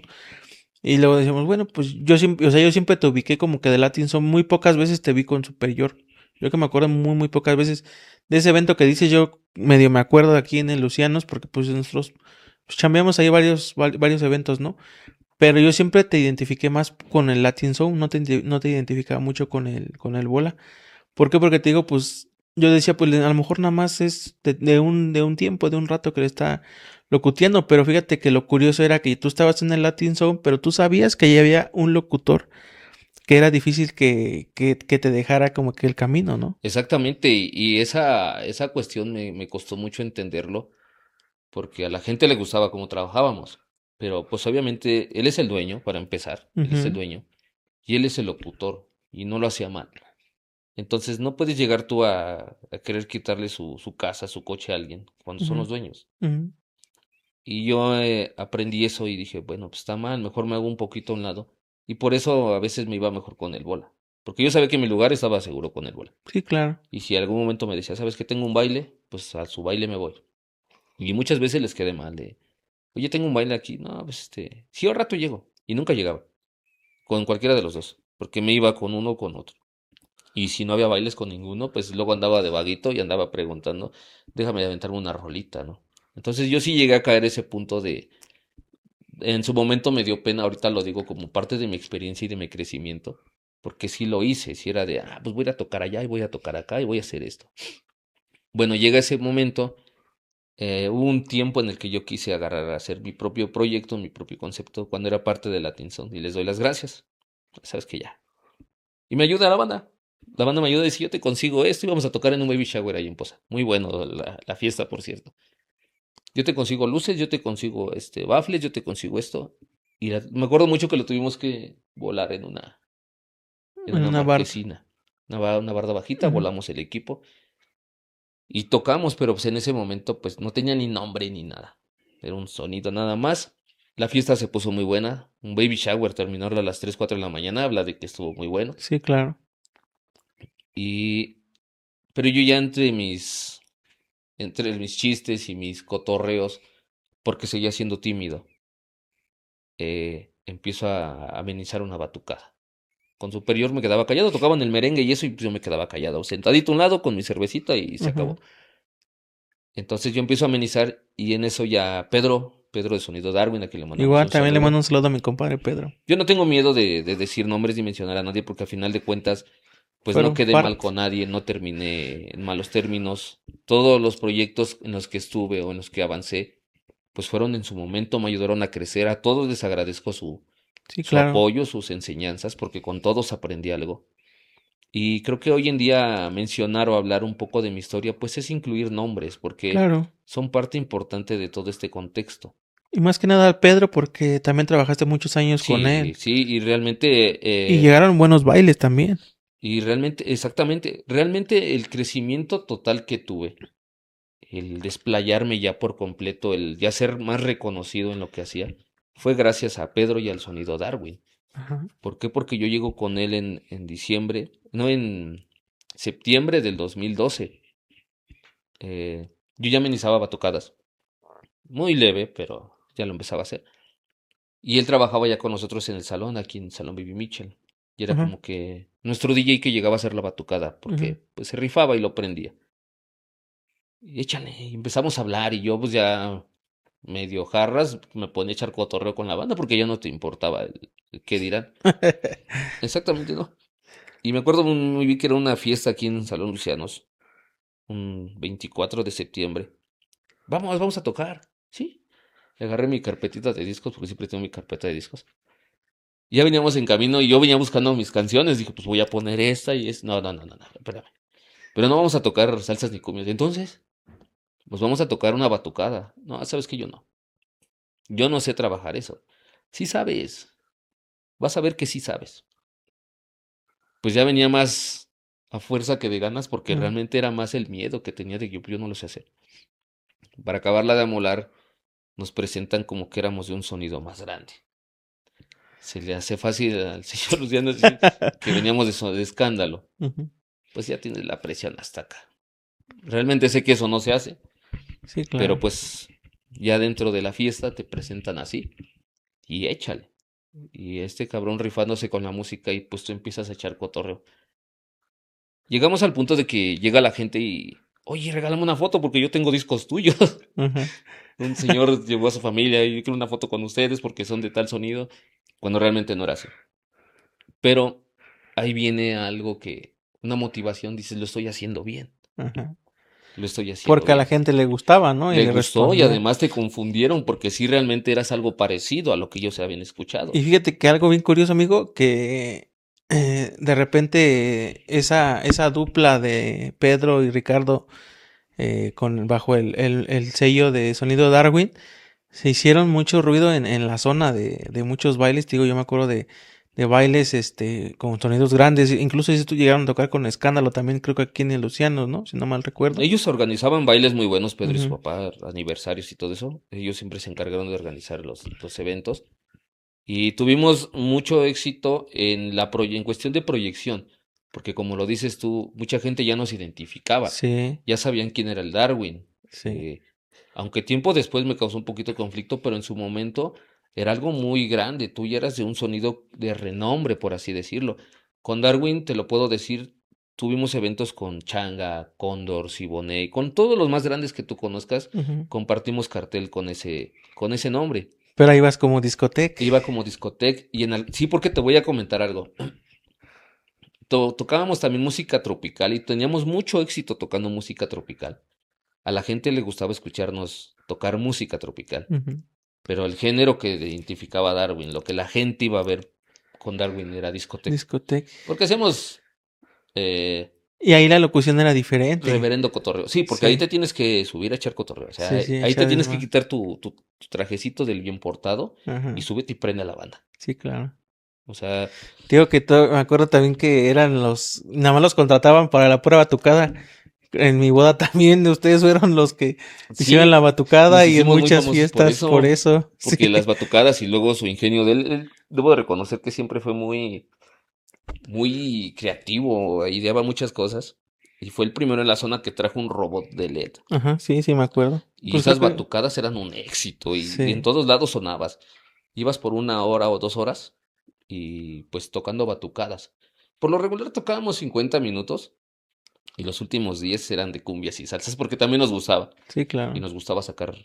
Y luego decíamos, bueno, pues yo siempre, o sea, yo siempre te ubiqué como que de Latin Sound, muy pocas veces te vi con Superior. Yo que me acuerdo muy pocas veces de ese evento que dices, yo medio me acuerdo de aquí en el Lucianos, porque pues nosotros pues, chambeamos ahí varios eventos, ¿no? Pero yo siempre te identifiqué más con el Latin Sound, no te identificaba mucho con el Bola. ¿Por qué? Porque te digo, pues yo decía, pues a lo mejor nada más es de un tiempo, de un rato que le está locuteando, pero fíjate que lo curioso era que tú estabas en el Latin Zone, pero tú sabías que ya había un locutor que era difícil que te dejara como que el camino, ¿no? exactamente, y esa cuestión me costó mucho entenderlo, porque a la gente le gustaba cómo trabajábamos, pero pues obviamente él es el dueño, para empezar, él es el Ujú, dueño, y él es el locutor, y no lo hacía mal. Entonces no puedes llegar tú a querer quitarle su casa, su coche a alguien cuando son ujú, los dueños. ujú, Y yo aprendí eso y dije, bueno, pues está mal, mejor me hago un poquito a un lado. Y por eso a veces me iba mejor con el bola. Porque yo sabía que mi lugar estaba seguro con el bola. sí, claro. Y si algún momento me decía, ¿sabes que tengo un baile? Pues a su baile me voy. Y muchas veces les quedé mal de, oye, tengo un baile aquí. No, pues sí, al rato llego. Y nunca llegaba. Con cualquiera de los dos. Porque me iba con uno o con otro. Y si no había bailes con ninguno, pues luego andaba de vaguito y andaba preguntando, déjame aventarme una rolita, ¿no? Entonces yo sí llegué a caer ese punto de, en su momento me dio pena, ahorita lo digo como parte de mi experiencia y de mi crecimiento, porque sí lo hice, sí era de, pues voy a tocar allá y voy a tocar acá y voy a hacer esto. Bueno, llega ese momento, hubo un tiempo en el que yo quise agarrar a hacer mi propio proyecto, mi propio concepto, cuando era parte de Latin Sound, y les doy las gracias. Sabes que ya. Y me ayuda la banda. La banda me ayuda y dice, yo te consigo esto y vamos a tocar en un baby shower ahí en Poza. Muy bueno la fiesta, por cierto. Yo te consigo luces, yo te consigo baffles, yo te consigo esto. Y me acuerdo mucho que lo tuvimos que volar en En una una barda. marquesina. Una barda bajita, Ujú. volamos el equipo y tocamos, pero pues en ese momento pues no tenía ni nombre ni nada. Era un sonido nada más. La fiesta se puso muy buena. Un baby shower, terminarla a las 3 4 de la mañana, habla de que estuvo muy bueno. Sí, claro. Y pero yo ya entre mis chistes y mis cotorreos, porque seguía siendo tímido, empiezo a amenizar una batucada. Con Superior me quedaba callado, tocaban el merengue y eso, y pues yo me quedaba callado, sentadito a un lado con mi cervecita y se Ujú. acabó. Entonces yo empiezo a amenizar y en eso ya Pedro de Sonido Darwin, a quien le mandamos Igual un también le mando saludo. un saludo a mi compadre Pedro. Yo no tengo miedo de decir nombres ni mencionar a nadie porque al final de cuentas, pues no Fueron quedé mal parte. con nadie, no terminé en malos términos. Todos los proyectos en los que estuve o en los que avancé, pues fueron en su momento, me ayudaron a crecer. A todos les agradezco Sí, su claro. apoyo, sus enseñanzas, porque con todos aprendí algo. Y creo que hoy en día mencionar o hablar un poco de mi historia, pues es incluir nombres, porque Claro. son parte importante de todo este contexto. Y más que nada al Pedro porque también trabajaste muchos años con Sí, él. sí, y realmente, Y llegaron buenos bailes también. exactamente, realmente el crecimiento total que tuve, el desplayarme ya por completo, el ya ser más reconocido en lo que hacía, fue gracias a Pedro y al sonido Darwin. Ajá. ¿Por qué? Porque yo llego con él en diciembre, no, en septiembre del 2012. Yo ya amenizaba batucadas, muy leve, pero ya lo empezaba a hacer. Y él trabajaba ya con nosotros en el salón, aquí en el Salón Baby Mitchell. Y era Ajá. como que nuestro DJ que llegaba a hacer la batucada, Ujú. porque pues se rifaba y lo prendía. Y échale, y empezamos a hablar y yo pues ya medio jarras me ponía a echar cotorreo con la banda porque ya no te importaba el qué dirán. Exactamente, ¿no? Y me acuerdo muy bien que era una fiesta aquí en Salón Lucianos, un 24 de septiembre. Vamos a tocar, ¿sí? Agarré mi carpetita de discos, porque siempre tengo mi carpeta de discos. Ya veníamos en camino y yo venía buscando mis canciones. Dije, pues voy a poner esta y es. No, espérame. Pero no vamos a tocar salsas ni cumbias. Entonces, pues vamos a tocar una batucada. No, sabes que yo no. Yo no sé trabajar eso. Sí sabes. Vas a ver que sí sabes. Pues ya venía más a fuerza que de ganas porque Mm, realmente era más el miedo que tenía de que yo no lo sé hacer. Para acabarla de amolar, nos presentan como que éramos de un sonido más grande. Se le hace fácil al señor Luciano decir que veníamos de escándalo. ujú. Pues ya tienes la presión hasta acá. Realmente sé que eso no se hace, Sí, pero claro. pues ya dentro de la fiesta te presentan así y échale. Y este cabrón rifándose con la música y pues tú empiezas a echar cotorreo. Llegamos al punto de que llega la gente y, oye, regálame una foto porque yo tengo discos tuyos. Ujú. Un señor llevó a su familia y yo quiero una foto con ustedes porque son de tal sonido, cuando realmente no era así. Pero ahí viene algo que, una motivación, dices, lo estoy haciendo bien, Ajá. lo estoy haciendo Porque a la bien. gente le gustaba, ¿no? Y Le le gustó y respondía. además te confundieron porque sí realmente eras algo parecido a lo que ellos habían escuchado. Y fíjate que algo bien curioso, amigo, que de repente esa dupla de Pedro y Ricardo bajo el sello de Sonido Darwin, se hicieron mucho ruido en la zona de muchos bailes. Te digo, yo me acuerdo de bailes con sonidos grandes. Incluso si tú llegaron a tocar con Escándalo también, creo que aquí en el Luciano, ¿no? Si no mal recuerdo. Ellos organizaban bailes muy buenos, Pedro y su Ujú, papá, aniversarios y todo eso. Ellos siempre se encargaron de organizar los eventos. Y tuvimos mucho éxito en cuestión de proyección, porque como lo dices tú, mucha gente ya nos identificaba, sí, ya sabían quién era el Darwin. sí. Eh, Aunque tiempo después me causó un poquito de conflicto, pero en su momento era algo muy grande. Tú ya eras de un sonido de renombre, por así decirlo. Con Darwin, te lo puedo decir, tuvimos eventos con Changa, Cóndor, Siboney, con todos los más grandes que tú conozcas, Ujú. compartimos cartel con ese nombre. Pero ahí vas como discoteca. Iba como discoteca sí, porque te voy a comentar algo. Tocábamos también música tropical y teníamos mucho éxito tocando música tropical. A la gente le gustaba escucharnos tocar música tropical, Ujú. pero el género que identificaba a Darwin, lo que la gente iba a ver con Darwin era discoteca. Discoteca. Porque hacemos eh, Y ahí la locución era diferente. reverendo cotorreo. Sí, porque ahí Sí, te tienes que subir a echar cotorreo. O sea, sí, sí, ahí te echar tienes que desmadre. quitar tu trajecito del bien portado y Ajá. súbete y prende a la banda. Sí, claro. O sea, Digo que me acuerdo también que eran nada más los contrataban para la pura batucada. En mi boda también ustedes fueron los que hicieron la sí, nos batucada y en hicimos muy muchas famosos fiestas por eso. porque Sí. las batucadas y luego su ingenio de él, debo de reconocer que siempre fue muy creativo, ideaba muchas cosas. Y fue el primero en la zona que trajo un robot de LED. Ajá, sí, sí me acuerdo. Y Pues creo esas que batucadas eran un éxito y en sí. todos lados sonabas. Ibas por 1 hora o 2 horas y pues tocando batucadas. Por lo regular tocábamos 50 minutos y los últimos 10 eran de cumbias y salsas porque también nos gustaba. Sí, Y claro. nos gustaba sacar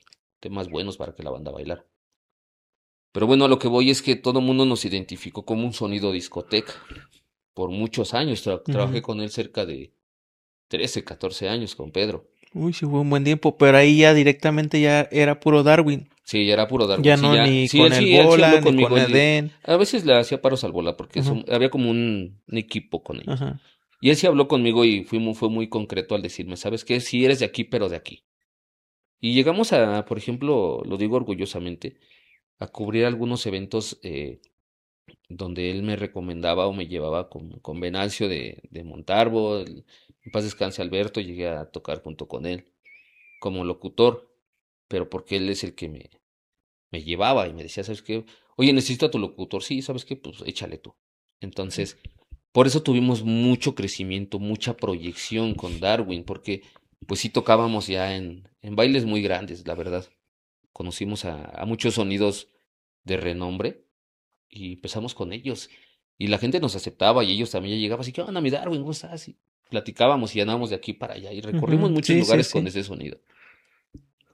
temas buenos para que la banda bailara. Pero bueno, a lo que voy es que todo el mundo nos identificó como un sonido discoteca. Por muchos años trabajé Ujú. con él cerca de 13, 14 años con Pedro. Uy, sí fue un buen tiempo, pero ahí ya directamente ya era puro Darwin. Sí, ya era puro Darwin. Ya Sí, no ya, ni sí, con el él sí habló Bola, ni conmigo. con Eden. A veces le hacía paros al bola porque Ajá, había como un equipo con ellos. ajá. Y él sí habló conmigo y fue muy concreto al decirme, ¿sabes qué? Sí eres de aquí, pero de aquí. Y llegamos por ejemplo, lo digo orgullosamente, a cubrir algunos eventos donde él me recomendaba o me llevaba con Venancio de Montalvo, en paz descanse Alberto, llegué a tocar junto con él como locutor, pero porque él es el que me llevaba y me decía, ¿sabes qué? Oye, necesito a tu locutor, sí, ¿sabes qué? Pues échale tú. Entonces, por eso tuvimos mucho crecimiento, mucha proyección con Darwin, porque pues sí tocábamos ya en bailes muy grandes, la verdad. Conocimos a muchos sonidos de renombre y empezamos con ellos. Y la gente nos aceptaba y ellos también ya llegaban así, ¿qué onda, mi Darwin? ¿Cómo estás? Y platicábamos y andábamos de aquí para allá y recorrimos Ujú. muchos Sí, sí, lugares con sí. ese sonido.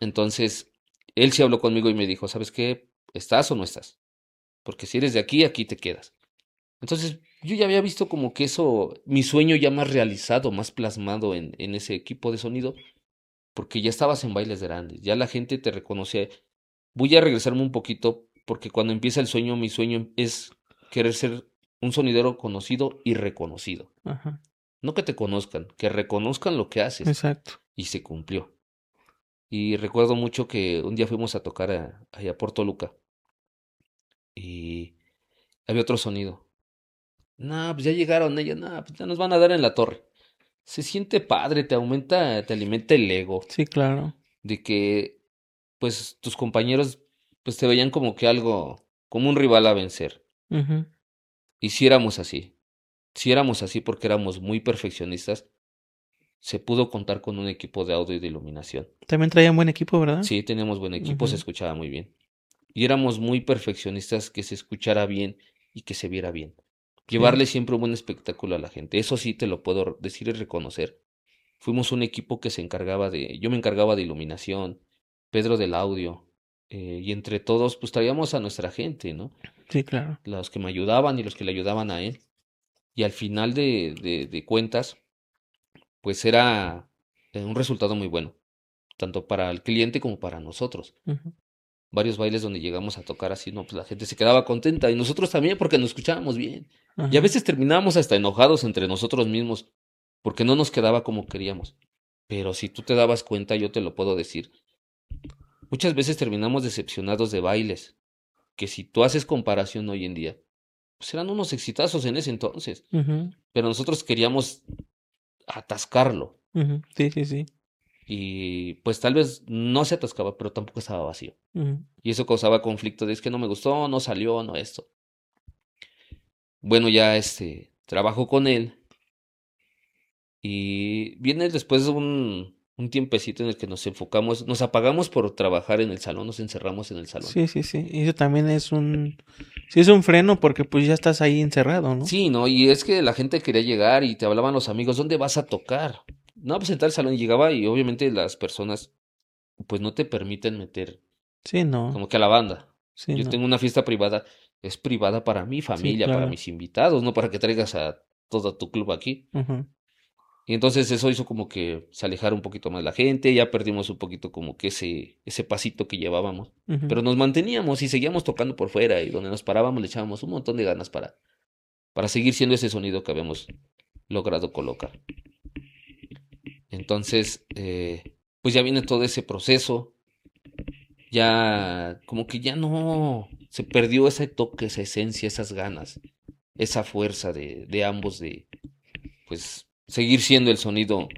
Entonces, él sí habló conmigo y me dijo, ¿sabes qué? ¿Estás o no estás? Porque si eres de aquí, aquí te quedas. Entonces, yo ya había visto como que eso, mi sueño ya más realizado, más plasmado en ese equipo de sonido, porque ya estabas en bailes grandes, ya la gente te reconocía. Voy a regresarme un poquito, porque cuando empieza el sueño, mi sueño es querer ser un sonidero conocido y reconocido. Ajá. No que te conozcan, que reconozcan lo que haces. Exacto. Y se cumplió. Y recuerdo mucho que un día fuimos a tocar allá por Toluca y había otro sonido. No, pues ya llegaron ellos, no, pues ya nos van a dar en la torre. Se siente padre, te aumenta, te alimenta el ego Sí, claro. de que pues tus compañeros pues te veían como que algo, como un rival a vencer. Ujú. Y si éramos así, si éramos así porque éramos muy perfeccionistas, se pudo contar con un equipo de audio y de iluminación. También traían buen equipo, ¿verdad? Sí, teníamos buen equipo, se Ujú. escuchaba muy bien. Y éramos muy perfeccionistas que se escuchara bien y que se viera bien. Sí. Llevarle siempre un buen espectáculo a la gente. Eso sí te lo puedo decir y reconocer. Fuimos un equipo que se encargaba yo me encargaba de iluminación, Pedro del audio, y entre todos pues traíamos a nuestra gente, ¿no? Sí, claro. Los que me ayudaban y los que le ayudaban a él. Y al final de cuentas, pues era un resultado muy bueno, tanto para el cliente como para nosotros. Ujú. Varios bailes donde llegamos a tocar así, no, pues la gente se quedaba contenta y nosotros también porque nos escuchábamos bien. Y a Ajá. veces terminábamos hasta enojados entre nosotros mismos porque no nos quedaba como queríamos. Pero si tú te dabas cuenta, yo te lo puedo decir, muchas veces terminamos decepcionados de bailes, que si tú haces comparación hoy en día, pues eran unos exitazos en ese entonces, Ujú. pero nosotros queríamos atascarlo Ujú. Sí, sí, sí. y pues tal vez no se atascaba, pero tampoco estaba vacío. Ujú. Y eso causaba conflicto de es que no me gustó, no salió, no esto. Bueno, ya trabajo con él y viene después un tiempecito en el que nos enfocamos, nos apagamos por trabajar en el salón, nos encerramos en el salón. Sí, sí, sí. Y eso también es sí es un freno porque pues ya estás ahí encerrado, ¿no? Sí, ¿no? Y es que la gente quería llegar y te hablaban los amigos, ¿dónde vas a tocar? No, pues entrar al salón y llegaba y obviamente las personas pues no te permiten meter Sí, no. como que a la banda. Sí, Yo no. tengo una fiesta privada, es privada para mi Sí, familia, para claro. mis invitados, no para que traigas a todo tu club aquí. Ujú. Y entonces eso hizo como que se alejara un poquito más la gente, ya perdimos un poquito como que ese pasito que llevábamos. Ujú. Pero nos manteníamos y seguíamos tocando por fuera y donde nos parábamos le echábamos un montón de ganas para seguir siendo ese sonido que habíamos logrado colocar. Entonces, pues ya viene todo ese proceso, ya como que ya no se perdió ese toque, esa esencia, esas ganas, esa fuerza de ambos de pues seguir siendo el sonido,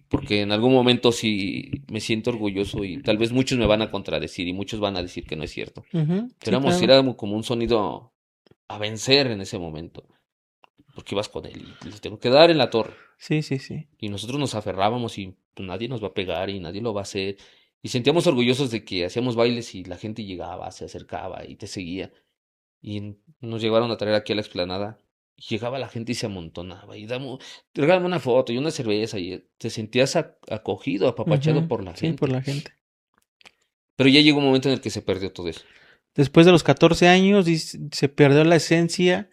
porque en algún momento sí me siento orgulloso y tal vez muchos me van a contradecir y muchos van a decir que no es cierto. Ujú. Sí, Éramos, claro. era como un sonido a vencer en ese momento, porque ibas con él y le tengo que dar en la torre. Sí, sí, sí. Y nosotros nos aferrábamos y pues, nadie nos va a pegar y nadie lo va a hacer. Y sentíamos orgullosos de que hacíamos bailes y la gente llegaba, se acercaba y te seguía. Y nos llevaron a traer aquí a la explanada. Y llegaba la gente y se amontonaba. Y regálame una foto y una cerveza. Y te sentías acogido, apapachado Ujú. por la Sí, por gente. la gente. Pero ya llegó un momento en el que se perdió todo eso. Después de los 14 años se perdió la esencia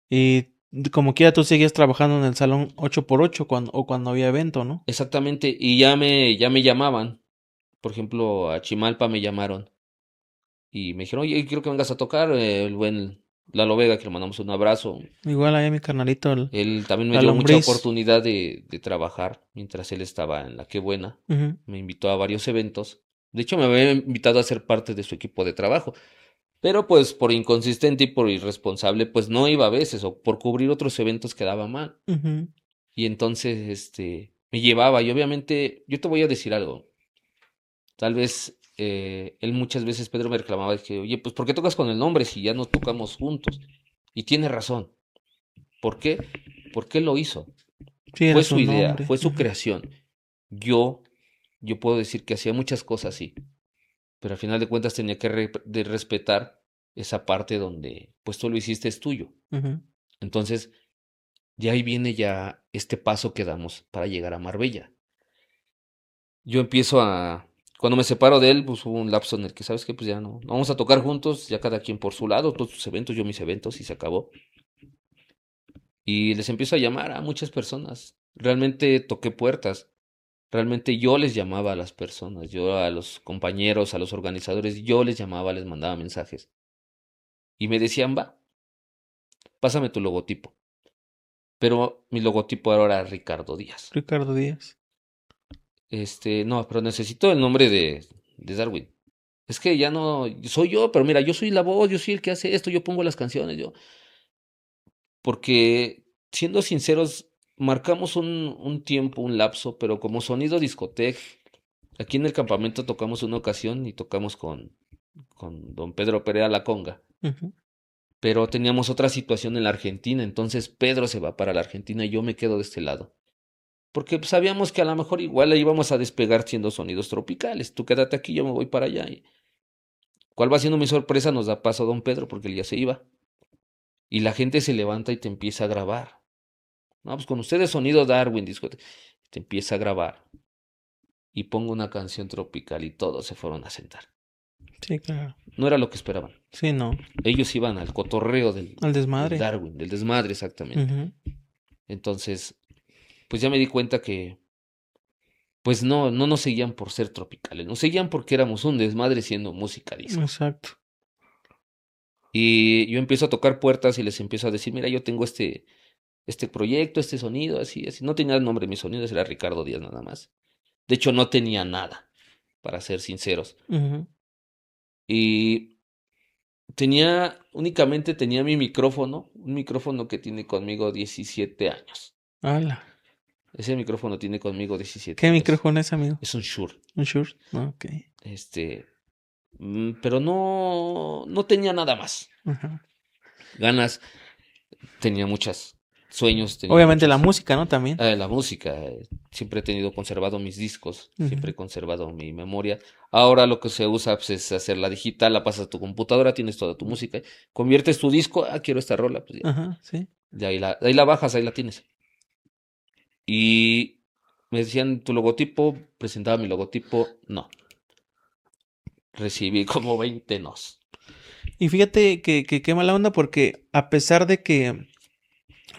y como quiera tú seguías trabajando en el salón 8x8 cuando había evento, ¿no? Exactamente. Y ya me llamaban. Por ejemplo, a Chimalpa me llamaron. Y me dijeron, oye, quiero que vengas a tocar. El buen Lalo Vega, que le mandamos un abrazo. Igual ahí mi carnalito, Él también me la dio mucha lombriz. oportunidad de trabajar mientras él estaba en la Qué Buena. Ujú. Me invitó a varios eventos. De hecho, me había invitado a ser parte de su equipo de trabajo. Pero pues por inconsistente y por irresponsable, pues no iba a veces o por cubrir otros eventos quedaba mal. Ujú. Y entonces, me llevaba y obviamente, yo te voy a decir algo. Tal vez él muchas veces, Pedro me reclamaba de que, oye, pues ¿por qué tocas con el nombre si ya no tocamos juntos? Y tiene razón. ¿Por qué? Porque él lo hizo. Sí, era Fue su su idea, nombre. fue su Ujú. creación. Yo, yo puedo decir que hacía muchas cosas así, pero al final de cuentas tenía que de respetar esa parte donde, pues tú lo hiciste es tuyo. Ujú. Entonces, ya ahí viene ya este paso que damos para llegar a Marbella. Yo empiezo cuando me separo de él, pues hubo un lapso en el que, ¿sabes qué? Pues ya no vamos a tocar juntos, ya cada quien por su lado, todos sus eventos, yo mis eventos, y se acabó. Y les empiezo a llamar a muchas personas. Realmente toqué puertas. Realmente yo les llamaba a las personas, yo a los compañeros, a los organizadores, yo les llamaba, les mandaba mensajes. Y me decían, va, pásame tu logotipo. Pero mi logotipo ahora era Ricardo Díaz. Ricardo Díaz. No, pero necesito el nombre de Darwin. Es que ya no, soy yo, pero mira, yo soy la voz, yo soy el que hace esto, yo pongo las canciones, yo. Porque, siendo sinceros, marcamos un tiempo, un lapso, pero como sonido discoteca, aquí en el campamento tocamos una ocasión y tocamos con don Pedro Perea La Conga. Ujú. Pero teníamos otra situación en la Argentina, entonces Pedro se va para la Argentina y yo me quedo de este lado. Porque pues, sabíamos que a lo mejor igual le íbamos a despegar siendo sonidos tropicales. Tú quédate aquí, yo me voy para allá. Y ¿cuál va siendo mi sorpresa? Nos da paso don Pedro porque él ya se iba. Y la gente se levanta y te empieza a grabar. No, pues con ustedes sonido Darwin, discote. Te empieza a grabar. Y pongo una canción tropical y todos se fueron a sentar. Sí, claro. No era lo que esperaban. Sí, no. Ellos iban al cotorreo Al del desmadre. Darwin, del desmadre exactamente. Ujú. Entonces, pues ya me di cuenta que, pues no nos seguían por ser tropicales, nos seguían porque éramos un desmadre siendo música disco. Exacto. Y yo empiezo a tocar puertas y les empiezo a decir, mira, yo tengo este proyecto, este sonido, así, así. No tenía el nombre de mis sonidos, era Ricardo Díaz nada más. De hecho, no tenía nada, para ser sinceros. Ujú. Y únicamente tenía mi micrófono, un micrófono que tiene conmigo 17 años. Ala. Ese micrófono tiene conmigo 17 ¿Qué años. micrófono es, amigo? Es un Shure. ¿Un Shure? Ok. Pero no tenía nada más. Ajá. Ganas, tenía muchos sueños, tenía Obviamente la muchos. música, ¿no? También. La música, siempre he tenido conservado mis discos, siempre he Ujú. conservado mi memoria. Ahora lo que se usa pues, es hacerla digital, la pasas a tu computadora, tienes toda tu música, conviertes tu disco, quiero esta rola, pues ya, Ajá, sí. de ahí la bajas, ahí la tienes. Y me decían tu logotipo, presentaba mi logotipo, no. Recibí como 20 nos. Y fíjate que qué mala onda porque a pesar de que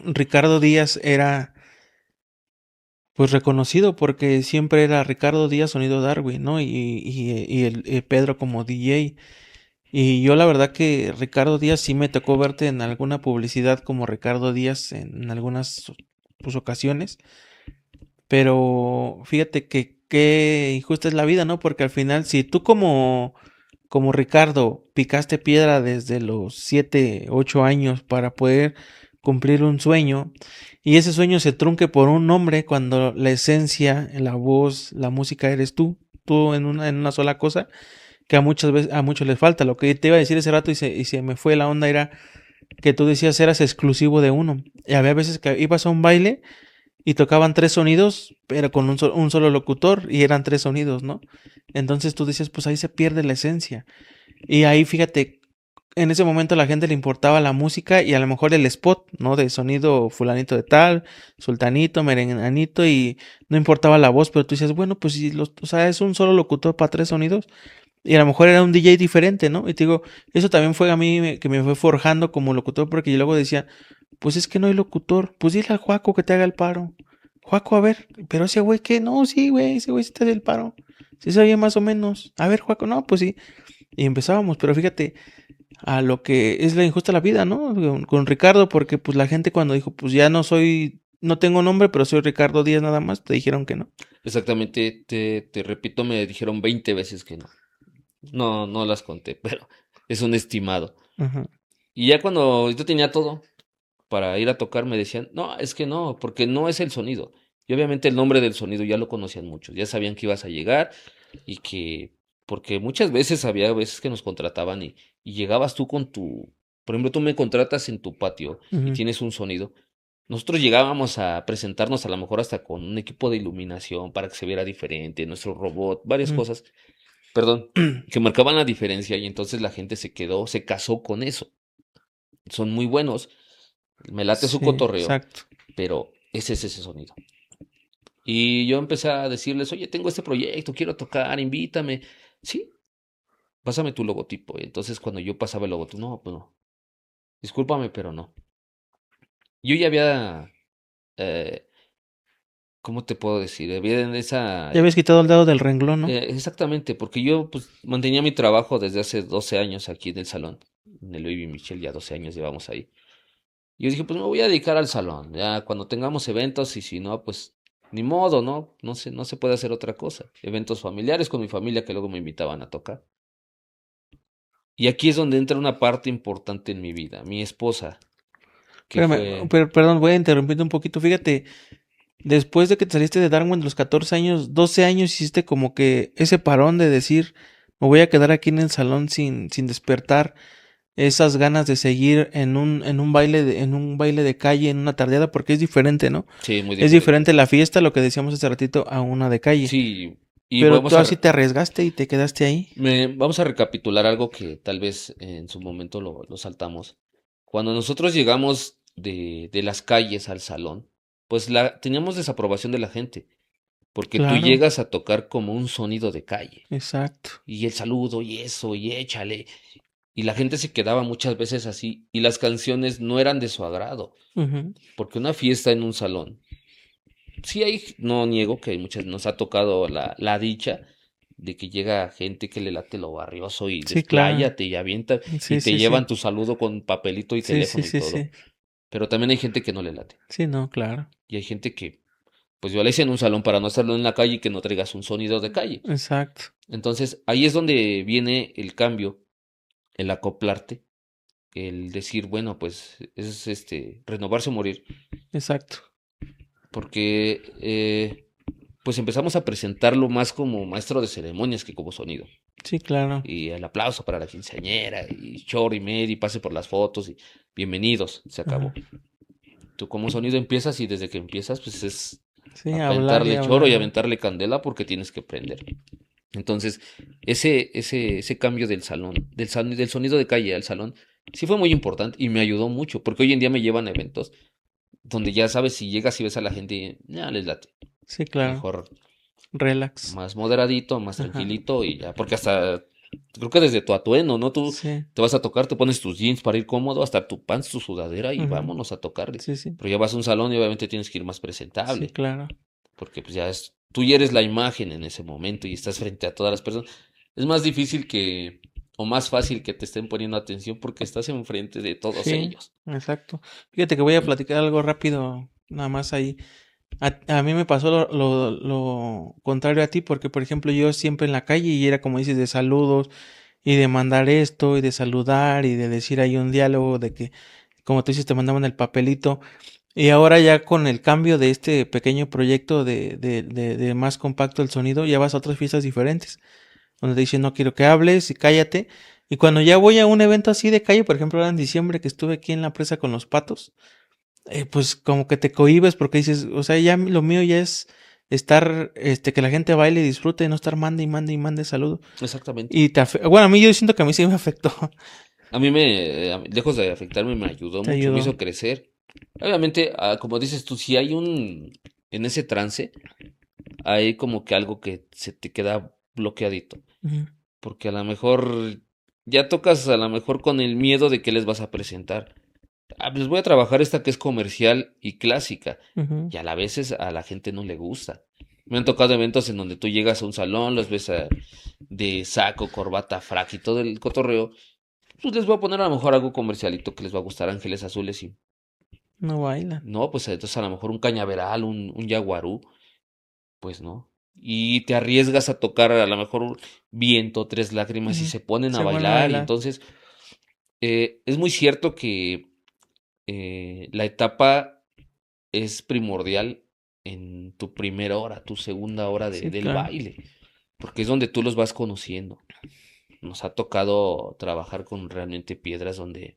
Ricardo Díaz era pues reconocido porque siempre era Ricardo Díaz sonido Darwin, ¿no? Y el Pedro como DJ. Y yo la verdad que Ricardo Díaz sí me tocó verte en alguna publicidad como Ricardo Díaz en algunas pues, ocasiones. Pero fíjate que qué injusta es la vida, ¿no? Porque al final si tú como Ricardo picaste piedra desde los 7, 8 años para poder cumplir un sueño y ese sueño se trunque por un nombre cuando la esencia, la voz, la música eres tú en una sola cosa, que a muchas veces a muchos les falta. Lo que te iba a decir ese rato y se me fue la onda era que tú decías eras exclusivo de uno. Y había veces que ibas a un baile y tocaban 3 sonidos, pero con un solo locutor y eran 3 sonidos, ¿no? Entonces tú decías, pues ahí se pierde la esencia. Y ahí fíjate, en ese momento a la gente le importaba la música y a lo mejor el spot, ¿no? De sonido fulanito de tal, sultanito, merenganito y no importaba la voz, pero tú dices, bueno, pues si o sea, es un solo locutor para 3 sonidos y a lo mejor era un DJ diferente, ¿no? Y te digo, eso también fue a mí que me fue forjando como locutor porque yo luego decía, pues es que no hay locutor, pues dile al Juaco que te haga el paro. Juaco, a ver, pero ese güey, ¿qué? No, sí, güey, ese güey sí te hace el paro. Sí se oye más o menos. A ver, Juaco, no, pues sí. Y empezábamos, pero fíjate a lo que es la injusta la vida, ¿no? Con Ricardo, porque pues la gente cuando dijo, pues ya no tengo nombre, pero soy Ricardo Díaz nada más, te dijeron que no. Exactamente, te repito, me dijeron 20 veces que no. No las conté, pero es un estimado. Ajá. Y ya cuando yo tenía todo para ir a tocar, me decían, no, es que no, porque no es el sonido. Y obviamente el nombre del sonido ya lo conocían muchos, ya sabían que ibas a llegar y porque muchas veces había veces que nos contrataban y llegabas tú por ejemplo, tú me contratas en tu patio y Ujú. tienes un sonido. Nosotros llegábamos a presentarnos a lo mejor hasta con un equipo de iluminación para que se viera diferente, nuestro robot, varias Ujú. cosas, perdón, que marcaban la diferencia y entonces la gente se casó con eso. Son muy buenos, me late su Sí, cotorreo, exacto. pero ese es ese sonido. Y yo empecé a decirles, oye, tengo este proyecto, quiero tocar, invítame. Sí, pásame tu logotipo. Y entonces cuando yo pasaba el logotipo, no, pues no, discúlpame, pero no. Yo ya había, eh, ¿cómo te puedo decir? Había en esa, Ya habías quitado el dedo del renglón, ¿no? exactamente, porque yo pues mantenía mi trabajo desde hace 12 años aquí en el salón, en el Baby Michelle, ya 12 años llevamos ahí. Y yo dije, pues me voy a dedicar al salón, ya cuando tengamos eventos y si no, pues ni modo, ¿no? No se puede hacer otra cosa. Eventos familiares con mi familia que luego me invitaban a tocar. Y aquí es donde entra una parte importante en mi vida, mi esposa, que Espérame, fue... perdón, voy a interrumpirte un poquito. Fíjate, después de que te saliste de Darwin de los 14 años, 12 años hiciste como que ese parón de decir, me voy a quedar aquí en el salón sin despertar esas ganas de seguir en un baile en un baile de calle, en una tardeada, porque es diferente, ¿no? Sí, muy Es diferente. diferente la fiesta, lo que decíamos hace ratito, a una de calle. Sí, y Pero tú así te arriesgaste y te quedaste ahí. vamos a recapitular algo que tal vez en su momento lo saltamos. Cuando nosotros llegamos de las calles al salón, pues teníamos desaprobación de la gente, porque tú Claro, llegas a tocar como un sonido de calle, exacto. y el saludo, y eso, y échale, y la gente se quedaba muchas veces así, y las canciones no eran de su agrado, Ujú. porque una fiesta en un salón, sí hay, no niego que hay muchas, nos ha tocado la dicha de que llega gente que le late lo barrioso y Sí, claro. despláyate y avienta y Sí, te sí, llevan sí. tu saludo con papelito y Sí, sí, teléfono y sí, todo. sí. Pero también hay gente que no le late. Sí, no, claro. Y hay gente que, pues yo le hice en un salón para no hacerlo en la calle y que no traigas un sonido de calle. Exacto, Entonces ahí es donde viene el cambio, el acoplarte, el decir, bueno, pues es renovarse o morir. exacto. Porque pues empezamos a presentarlo más como maestro de ceremonias que como sonido. Sí, claro. Y el aplauso para la quinceañera, y chorro y medio, y pase por las fotos, y bienvenidos, se acabó. Ajá. Tú como sonido empiezas y desde que empiezas, pues es Sí, hablar y aventarle choro hablar, y ¿no? aventarle candela porque tienes que prender. Entonces, ese cambio del sonido de calle al salón, sí fue muy importante y me ayudó mucho, porque hoy en día me llevan a eventos donde ya sabes si llegas y ves a la gente y ya les late. Sí, claro. Mejor Relax. más moderadito, más Ajá. tranquilito y ya, porque hasta creo que desde tu atuendo, ¿no? Tú Sí. te vas a tocar, te pones tus jeans para ir cómodo, hasta tu pants, tu sudadera y Ujú. vámonos a tocarle. Sí, sí. Pero ya vas a un salón y obviamente tienes que ir más Sí, presentable, claro. porque pues ya es, tú ya eres la imagen en ese momento y estás frente a todas las personas. Es más difícil o más fácil que te estén poniendo atención porque estás enfrente de todos Sí, ellos. exacto. Fíjate que voy a platicar algo rápido, nada más ahí. A mí me pasó lo contrario a ti, porque por ejemplo yo siempre en la calle y era como dices de saludos y de mandar esto y de saludar y de decir ahí un diálogo de que, como tú dices, te mandaban el papelito. Y ahora ya con el cambio de este pequeño proyecto de más compacto el sonido, ya vas a otras fiestas diferentes, donde te dicen no quiero que hables y cállate. Y cuando ya voy a un evento así de calle, por ejemplo, ahora en diciembre que estuve aquí en la presa con los patos, pues como que te cohibes porque dices, o sea, ya lo mío ya es estar, que la gente baile y disfrute, y no estar mande y mande y mande saludo. Exactamente. Y bueno, a mí yo siento que a mí sí me afectó. A mí lejos de afectarme, me ayudó Te mucho, me ayudó. hizo crecer. Obviamente, como dices tú, si hay en ese trance, hay como que algo que se te queda bloqueadito. Ujú, Porque a lo mejor ya tocas a lo mejor con el miedo de qué les vas a presentar. Ah, pues voy a trabajar esta que es comercial y clásica. ujú. Y a la veces a la gente no le gusta. Me han tocado eventos en donde tú llegas a un salón, los ves de saco, corbata, frac y todo el cotorreo. Pues les voy a poner a lo mejor algo comercialito que les va a gustar, Ángeles Azules y No bailan. no, pues entonces a lo mejor un cañaveral, un yaguarú, pues no. Y te arriesgas a tocar a lo mejor un viento, tres lágrimas y Ujú. se ponen a Se van a bailar y bailar. entonces es muy cierto que la etapa es primordial en tu primera hora, tu segunda hora Sí, del claro. baile, porque es donde tú los vas conociendo. Nos ha tocado trabajar con realmente piedras donde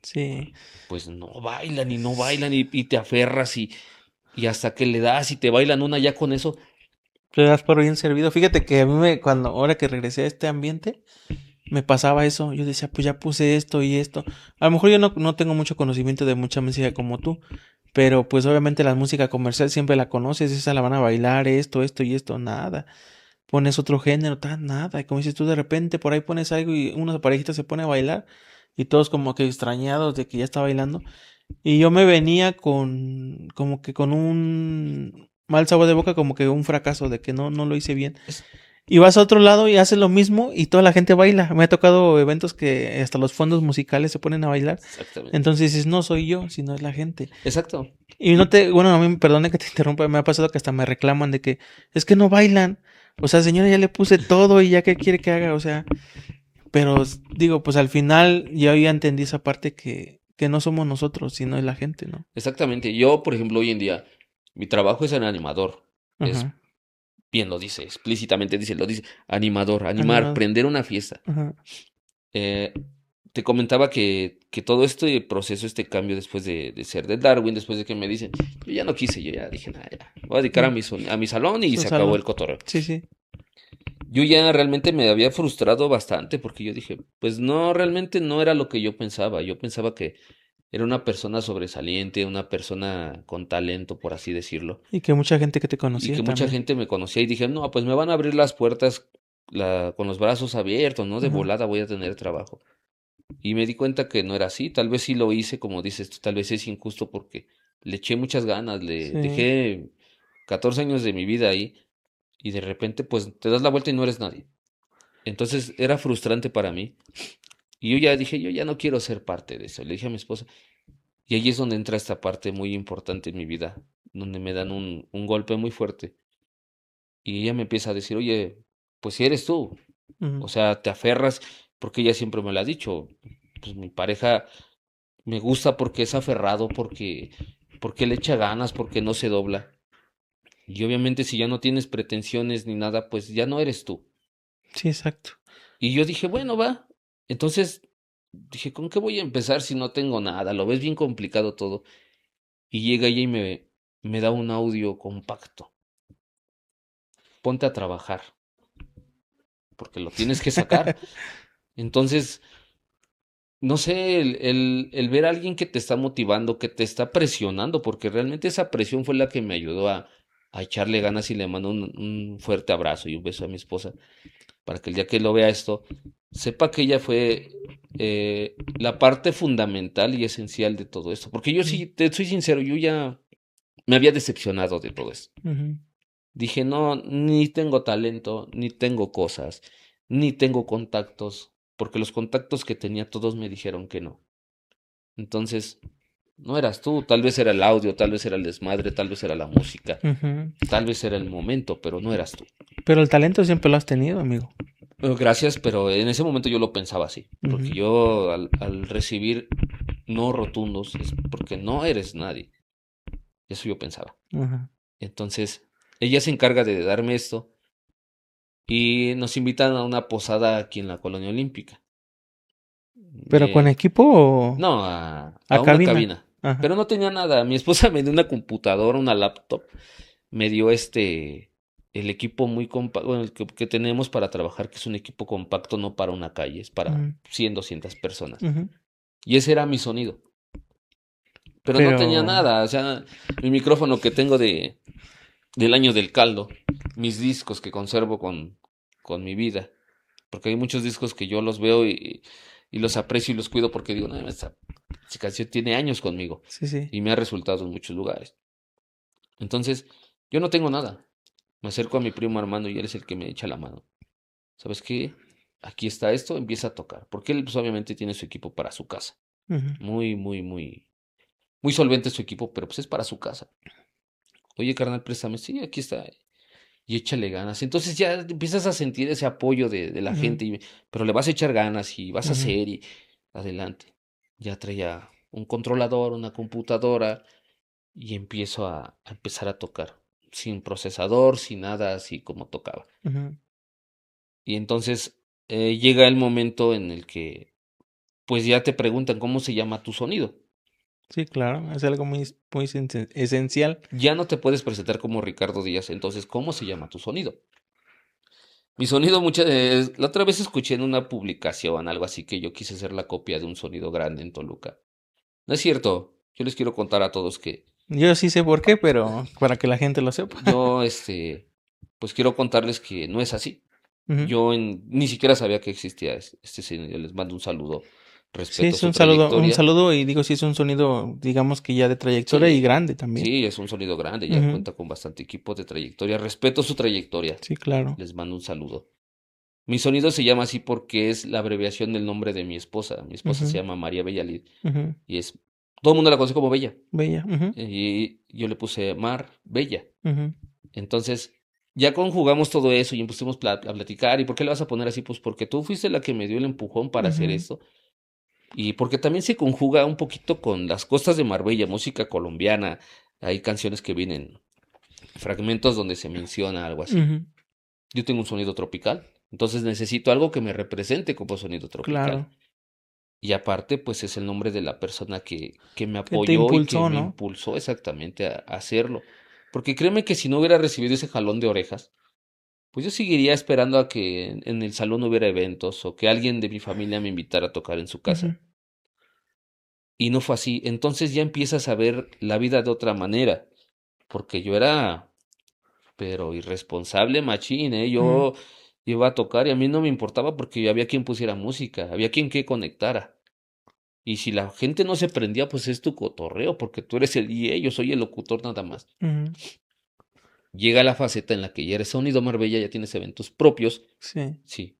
Sí. pues no bailan y no bailan y te aferras y hasta que le das y te bailan una ya con eso. Te das por bien servido. Fíjate que a mí cuando, ahora que regresé a este ambiente, me pasaba eso. Yo decía, pues ya puse esto y esto. A lo mejor yo no tengo mucho conocimiento de mucha música como tú, pero pues obviamente la música comercial siempre la conoces, esa la van a bailar, esto y esto, nada. Pones otro género, nada. Y como dices tú, de repente por ahí pones algo y una parejita se pone a bailar y todos como que extrañados de que ya está bailando. Y yo me venía como que con un mal sabor de boca, como que un fracaso de que no lo hice bien. Y vas a otro lado y haces lo mismo y toda la gente baila. Me ha tocado eventos que hasta los fondos musicales se ponen a bailar. Exactamente. Entonces dices, no soy yo, sino es la gente. Exacto. Y no te, bueno, a mí, perdone que te interrumpa, me ha pasado que hasta me reclaman de que es que no bailan. O sea, señora, ya le puse todo y ya qué quiere que haga, o sea, pero digo, pues al final yo ya entendí esa parte que no somos nosotros, sino es la gente, ¿no? Exactamente. Yo, por ejemplo, hoy en día, mi trabajo es en animador. Es Ajá, bien lo dice, explícitamente dice, lo dice, animador, animar, animado. prender una fiesta. Ajá, Eh, te comentaba que todo este proceso, este cambio después de ser de Darwin, después de que me dicen, yo ya no quise, yo ya dije, nada, ya, voy a dedicar a a mi salón y su se acabó salón. el cotorreo. Sí, sí. Yo ya realmente me había frustrado bastante porque yo dije, pues no, realmente no era lo que yo pensaba. Yo pensaba que era una persona sobresaliente, una persona con talento, por así decirlo, Y que mucha gente que te y conocía que mucha también. gente me conocía y dije, no, pues me van a abrir las puertas con los brazos abiertos, ¿no? De Ajá, volada voy a tener trabajo. Y me di cuenta que no era así, tal vez sí lo hice, como dices tú, tal vez es injusto porque le eché muchas ganas, le sí. dejé 14 años de mi vida ahí y de repente pues te das la vuelta y no eres nadie. Entonces era frustrante para mí. Y yo ya dije, yo ya no quiero ser parte de eso. Le dije a mi esposa. Y ahí es donde entra esta parte muy importante en mi vida, donde me dan un golpe muy fuerte. Y ella me empieza a decir, oye, pues si eres tú. Ujú, O sea, te aferras, porque ella siempre me lo ha dicho. Pues mi pareja me gusta porque es aferrado, porque le echa ganas, porque no se dobla. Y obviamente si ya no tienes pretensiones ni nada, pues ya no eres tú. sí, exacto. Y yo dije, bueno, va. Entonces dije, ¿con qué voy a empezar si no tengo nada? Lo ves bien complicado todo. Y llega ella y me da un audio compacto. Ponte a trabajar, porque lo tienes que sacar. Entonces, no sé, el ver a alguien que te está motivando, que te está presionando, porque realmente esa presión fue la que me ayudó a echarle ganas y le mando un fuerte abrazo y un beso a mi esposa, para que el día que lo vea esto, sepa que ella fue la parte fundamental y esencial de todo esto. Porque yo Mm, sí, te soy sincero, yo ya me había decepcionado de todo esto. ujú. Dije, no, ni tengo talento, ni tengo cosas, ni tengo contactos, porque los contactos que tenía todos me dijeron que no. Entonces, no eras tú, tal vez era el audio, tal vez era el desmadre, tal vez era la música, Ujú. tal vez era el momento, pero no eras tú. Pero el talento siempre lo has tenido, amigo. Gracias, pero en ese momento yo lo pensaba así, porque Ujú, yo al recibir no rotundos es porque no eres nadie. Eso yo pensaba. ajá. Entonces, ella se encarga de darme esto y nos invitan a una posada aquí en la Colonia Olímpica. ¿Pero con equipo o No, a a una cabina? cabina. Ajá. Pero no tenía nada. Mi esposa me dio una computadora, una laptop. Me dio el equipo muy compacto, bueno, el que tenemos para trabajar, que es un equipo compacto, no para una calle, es para Ujú, 100, 200 personas. ujú. Y ese era mi sonido. Pero no tenía Pero, nada. O sea, mi micrófono que tengo del año del caldo, mis discos que conservo con mi vida. Porque hay muchos discos que yo los veo y los aprecio y los cuido porque digo, no, esta canción tiene años conmigo sí, sí. y me ha resultado en muchos lugares. Entonces, yo no tengo nada. Me acerco a mi primo hermano y él es el que me echa la mano. ¿Sabes qué? Aquí está esto, empieza a tocar. Porque él, pues, obviamente tiene su equipo para su casa. Ujú. Muy, muy, muy, muy solvente su equipo, pero pues es para su casa. Oye, carnal, préstame. Sí, aquí está. Y échale ganas. Entonces ya empiezas a sentir ese apoyo de la Ujú, gente, pero le vas a echar ganas y vas a ujú, hacer y adelante. Ya traía un controlador, una computadora y empiezo a empezar a tocar, sin procesador, sin nada, así como tocaba. ujú. Y entonces llega el momento en el que pues ya te preguntan cómo se llama tu sonido. Sí, claro, es algo muy, muy esencial. Ya no te puedes presentar como Ricardo Díaz, entonces ¿cómo se llama tu sonido? Mi sonido, la otra vez escuché en una publicación algo así que yo quise hacer la copia de un sonido grande en Toluca. No es cierto. Yo les quiero contar a todos que Yo sí sé por qué, pero para que la gente lo sepa. yo, pues quiero contarles que no es así. Ujú, Yo ni siquiera sabía que existía este sonido. Les mando un saludo Sí, respeto es su un trayectoria. saludo y digo, sí es un sonido, digamos que ya de trayectoria y Sí, grande también. sí, es un sonido grande, ya Ujú. cuenta con bastante equipo de trayectoria. Respeto su trayectoria. Sí, claro. Les mando un saludo. Mi sonido se llama así porque es la abreviación del nombre de mi esposa. Mi esposa se Ujú, llama María Bellalid ujú. y es, todo el mundo la conoce como Bella. Bella. Ujú, Y yo le puse Mar Bella. ujú, Entonces, ya conjugamos todo eso y empezamos a platicar. ¿Y por qué le vas a poner así? Pues porque tú fuiste la que me dio el empujón para hacer ujú, esto. Y porque también se conjuga un poquito con las costas de Marbella, música colombiana. Hay canciones que vienen, fragmentos donde se menciona algo así. ujú. Yo tengo un sonido tropical, entonces necesito algo que me represente como sonido tropical. Claro. Y aparte, pues es el nombre de la persona que me Que te apoyó y que impulsó, me ¿no? impulsó exactamente a hacerlo. Porque créeme que si no hubiera recibido ese jalón de orejas, pues yo seguiría esperando a que en el salón hubiera eventos o que alguien de mi familia me invitara a tocar en su Ujú, casa. Y no fue así. Entonces ya empiezas a ver la vida de otra manera. Porque yo era, pero irresponsable, machín, ¿eh? ujú. Yo iba a tocar y a mí no me importaba porque había quien pusiera música, había quien que conectara. Y si la gente no se prendía, pues es tu cotorreo, porque tú eres el DJ, yo soy el locutor nada más. Ujú. Llega la faceta en la que ya eres Sonido Marbella, ya tienes eventos propios, Sí, sí,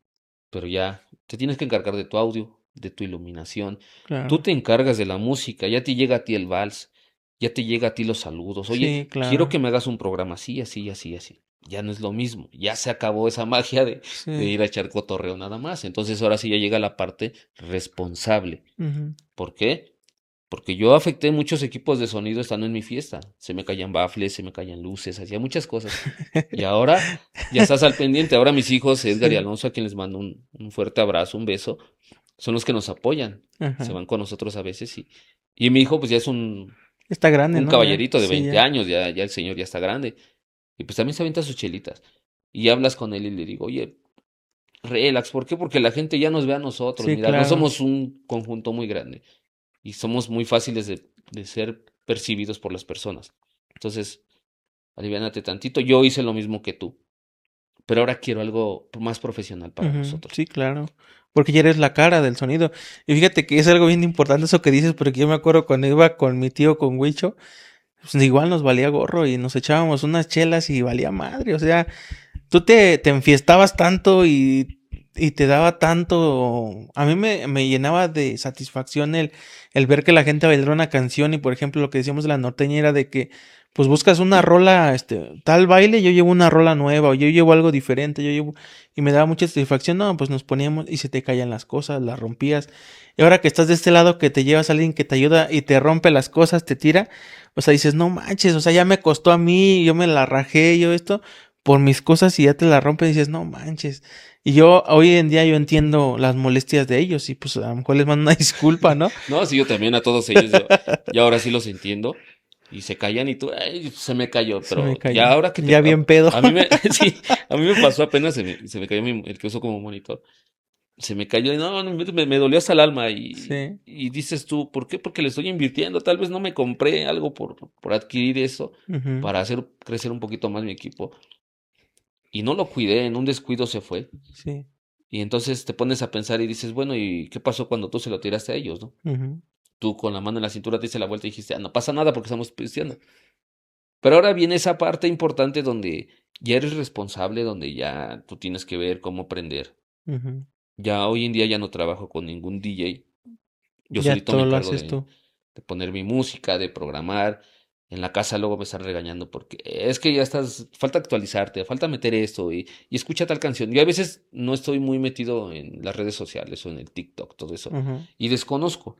pero ya te tienes que encargar de tu audio, de tu iluminación. Tú claro. te encargas de la música, ya te llega a ti el vals, ya te llega a ti los saludos. Oye, Sí, quiero claro. que me hagas un programa así, así, así, así. Ya no es lo mismo, ya se acabó esa magia de Sí. ir a echar cotorreo nada más. Entonces ahora sí ya llega la parte responsable. Ujú. ¿Por qué? Porque yo afecté muchos equipos de sonido estando en mi fiesta. Se me caían baffles, se me caían luces, hacía muchas cosas. Y ahora ya estás al pendiente. Ahora mis hijos, Edgar y Sí. Alonso, a quien les mando un fuerte abrazo, un beso, son los que nos apoyan. Se Ajá. van con nosotros a veces y mi hijo pues ya es Está grande, un ¿no? Ya. caballerito de Sí, 20 ya. años, ya el señor ya está grande. Y pues también se avienta sus chelitas. Y hablas con él y le digo, oye, relax, ¿por qué? Porque la gente ya nos ve a nosotros. Sí, Mira, no claro. somos un conjunto muy grande y somos muy fáciles de ser percibidos por las personas. Entonces, aliviánate tantito. Yo hice lo mismo que tú, pero ahora quiero algo más profesional para Ujú, nosotros. sí, claro. Porque ya eres la cara del sonido. Y fíjate que es algo bien importante eso que dices, porque yo me acuerdo cuando iba con mi tío, con Huicho, pues igual nos valía gorro y nos echábamos unas chelas y valía madre. O sea, tú te enfiestabas tanto y te daba tanto. A mí me llenaba de satisfacción el ver que la gente bailara una canción y, por ejemplo, lo que decíamos de la norteña era de que, pues buscas una rola, tal baile, yo llevo una rola nueva o yo llevo algo diferente, yo llevo. Y me daba mucha satisfacción, no, pues nos poníamos y se te caían las cosas, las rompías. Y ahora que estás de este lado, que te llevas a alguien que te ayuda y te rompe las cosas, te tira, o sea, dices, no manches, o sea, ya me costó a mí, yo me la rajé, yo esto por mis cosas y ya te la rompes y dices, no manches. Y yo hoy en día yo entiendo las molestias de ellos y pues a lo mejor les mando una disculpa, ¿no? No, sí, yo también a todos ellos, yo ahora sí los entiendo. Y se callan y tú, ay, se me cayó, Se me pero ya cayó. ahora que te... Ya bien pedo. A mí me, sí, a mí me pasó apenas, se me cayó el que uso como monitor. Se me cayó y no, no, me dolió hasta el alma Sí. y dices tú, ¿por qué? Porque le estoy invirtiendo, tal vez no me compré algo por adquirir eso, Ujú, para hacer crecer un poquito más mi equipo y no lo cuidé, en un descuido se fue sí. y entonces te pones a pensar y dices, bueno, ¿y qué pasó cuando tú se lo tiraste a ellos, no? Ujú, Tú con la mano en la cintura te diste la vuelta y dijiste, ah, no pasa nada porque estamos pisteando. Pero ahora viene esa parte importante donde ya eres responsable, donde ya tú tienes que ver cómo aprender. ujú. Ya hoy en día ya no trabajo con ningún DJ. Yo Ya solito me todo lo encargo haces tú. de poner mi música, de programar. En la casa luego me están regañando porque es que ya estás, falta actualizarte, falta meter esto y escucha tal canción. Yo a veces no estoy muy metido en las redes sociales o en el TikTok, todo eso, Ujú. y desconozco.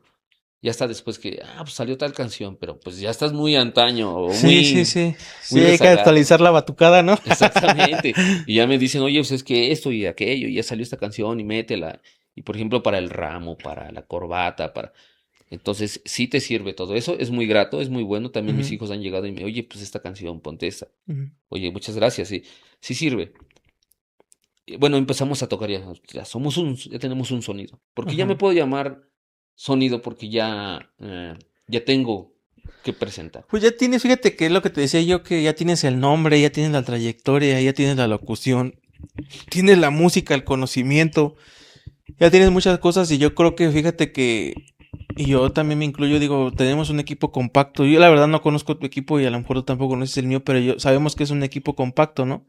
Ya está después que, pues salió tal canción, pero pues ya estás muy antaño o Sí, sí, muy, sí. muy Sí, hay que rezagado. actualizar la batucada, ¿no? Exactamente. Y ya me dicen, oye, pues es que esto y aquello, y ya salió esta canción y métela. Y por ejemplo, para el ramo, para la corbata, para... Entonces, sí te sirve todo eso, es muy grato, es muy bueno. También mis Ujú, hijos han llegado y me, oye, pues esta canción, ponte esta. ujú, Oye, muchas gracias, sí, sí sirve. Y bueno, empezamos a tocar ya somos ya tenemos un sonido. Porque ya me ajá. puedo llamar sonido porque ya tengo que presentar. Pues ya tienes, fíjate que es lo que te decía yo, que ya tienes el nombre, ya tienes la trayectoria, ya tienes la locución, tienes la música, el conocimiento. Ya tienes muchas cosas y yo creo que fíjate que, y yo también me incluyo, digo, tenemos un equipo compacto. Yo la verdad no conozco tu equipo y a lo mejor tú tampoco conoces el mío, pero yo sabemos que es un equipo compacto, ¿no?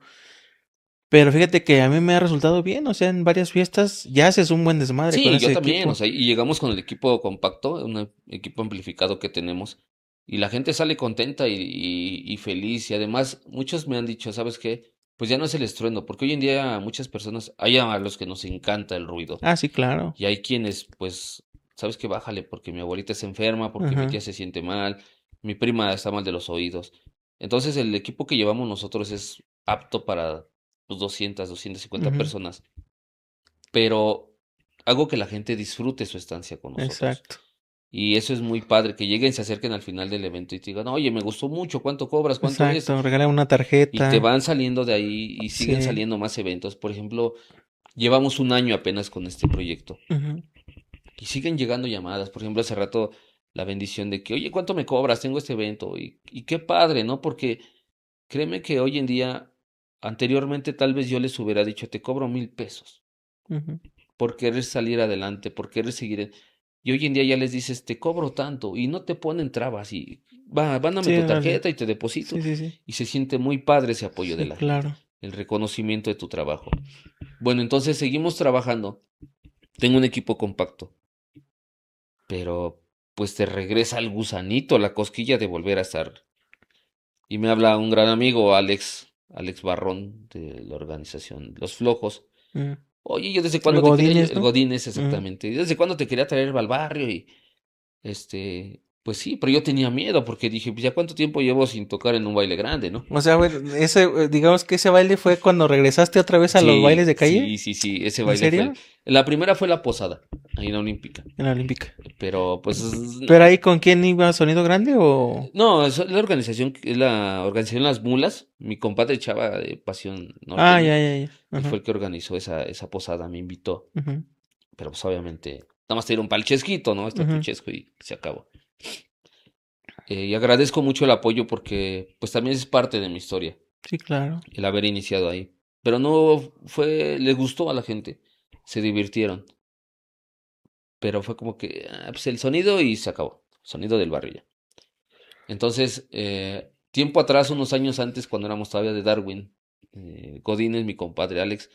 Pero fíjate que a mí me ha resultado bien, o sea, en varias fiestas ya haces un buen desmadre con Sí, yo ese también, o equipo. sea, y llegamos con el equipo compacto, un equipo amplificado que tenemos, y la gente sale contenta y feliz, y además muchos me han dicho, ¿sabes qué? Pues ya no es el estruendo, porque hoy en día muchas personas, hay a los que nos encanta el ruido, Ah, sí, claro. y hay quienes, pues, ¿sabes qué? Bájale, porque mi abuelita se enferma, porque mi tía Ajá. se siente mal, mi prima está mal de los oídos. Entonces el equipo que llevamos nosotros es apto para pues, 250 Ujú. personas, pero hago que la gente disfrute su estancia con nosotros. Exacto. Y eso es muy padre, que lleguen, se acerquen al final del evento y te digan, oye, me gustó mucho, ¿cuánto cobras? ¿Cuánto es? Exacto. Regala una Y te tarjeta. van saliendo de ahí y siguen Sí. saliendo más eventos. Por ejemplo, llevamos un año apenas con este proyecto Ujú. y siguen llegando llamadas. Por ejemplo, hace rato la bendición de que, oye, ¿cuánto me cobras? Tengo este evento. Y qué padre, ¿no? Porque créeme que hoy en día, anteriormente tal vez yo les hubiera dicho, te cobro 1,000 pesos Ujú. por querer salir adelante, por querer seguir. Y hoy en día ya les dices, te cobro tanto y no te ponen trabas y va, mándame Sí, tu vale. tarjeta y te deposito. Sí, sí, sí. Y se siente muy padre ese apoyo de Sí, la gente, claro. el reconocimiento de tu trabajo. Bueno, entonces seguimos trabajando. Tengo un equipo compacto, pero pues te regresa el gusanito, la cosquilla de volver a estar. Y me habla un gran amigo, Alex Barrón, de la organización Los Flojos. Mm. Oye, yo desde El cuándo te quería, Godínez, el ¿no? Godínez Mm. exactamente, ¿y desde cuándo te quería traer al barrio? Y pues sí, pero yo tenía miedo porque dije, pues ya cuánto tiempo llevo sin tocar en un baile grande, ¿no? O sea, güey, ese, digamos que ese baile fue cuando regresaste otra vez a los bailes Sí, de calle. sí, sí, sí, ese ¿En baile fue, serio? la primera fue la posada, ahí en la Olímpica, En la Olímpica. pero pues ¿Pero ahí con quién iba? ¿Sonido grande o...? no, es la organización Las Mulas, mi compadre Chava de Pasión Ah, Norteña, ya, ya, ya. él Ajá. fue el que organizó esa posada, me invitó, Ujú. pero pues obviamente, nada más te dieron pa'l chesquito, ¿no? Está tu Ujú. chesco y se acabó. Y agradezco mucho el apoyo porque pues también es parte de mi historia, Sí, claro. el haber iniciado ahí. Pero no fue, le gustó a la gente, se divirtieron, pero fue como que, pues el sonido y se acabó, sonido del barrio ya. Entonces, tiempo atrás, unos años antes, cuando éramos todavía de Darwin, Godínez, mi compadre Alex,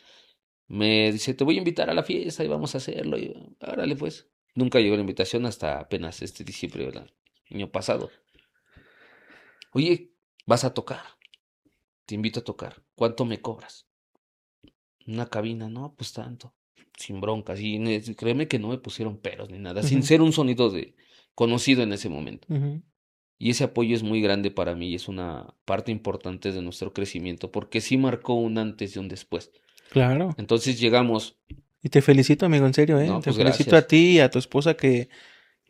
me dice, te voy a invitar a la fiesta y vamos a hacerlo. Y yo, árale pues. Nunca llegó la invitación hasta apenas este diciembre del año pasado. Oye, vas a tocar, te invito a tocar. ¿Cuánto me cobras? Una cabina, no, pues tanto. Sin broncas. Y créeme que no me pusieron peros ni nada, sin Ujú. ser un sonido de conocido en ese momento. Ujú. Y ese apoyo es muy grande para mí y es una parte importante de nuestro crecimiento porque sí marcó un antes y un después. Claro. Entonces llegamos, Y te felicito, amigo, en serio, ¿eh? no, Te pues felicito a gracias. ti y a tu esposa que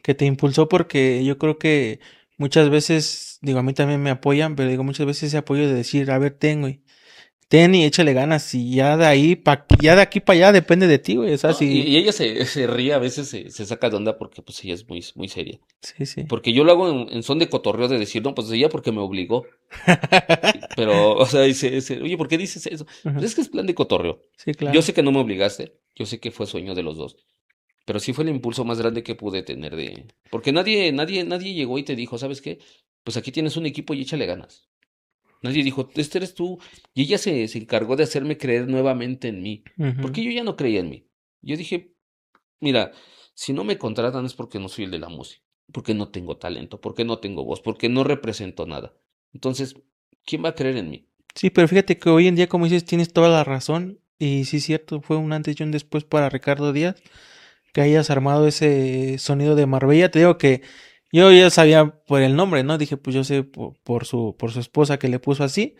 te impulsó porque yo creo que muchas veces, digo, a mí también me apoyan, pero digo, muchas veces ese apoyo de decir, a ver, ten, güey. Ten y échale ganas y ya de ahí, ya de aquí para allá depende de ti, güey. O sea, No, y, si... y ella se ríe, a veces se saca de onda porque pues ella es muy, muy seria. Sí, sí. Porque yo lo hago en son de cotorreo de decir, no, pues ella porque me obligó. Pero, o sea, dice, oye, ¿por qué dices eso? Pues Ajá. es que es plan de cotorreo. Sí, Yo claro. sé que no me obligaste, yo sé que fue sueño de los dos, pero sí fue el impulso más grande que pude tener de... Porque nadie llegó y te dijo, ¿sabes qué? Pues aquí tienes un equipo y échale ganas. Nadie dijo, este eres tú. Y ella se encargó de hacerme creer nuevamente en mí, Ujú. porque yo ya no creía en mí. Yo dije, mira, si no me contratan es porque no soy el de la música, porque no tengo talento, porque no tengo voz, porque no represento nada. Entonces, ¿quién va a creer en mí? Sí, pero fíjate que hoy en día, como dices, tienes toda la razón. Y sí, cierto, fue un antes y un después para Ricardo Díaz. Que hayas armado ese sonido de Marbella. Te digo que yo ya sabía por el nombre, ¿no? Dije, pues yo sé por su esposa que le puso así.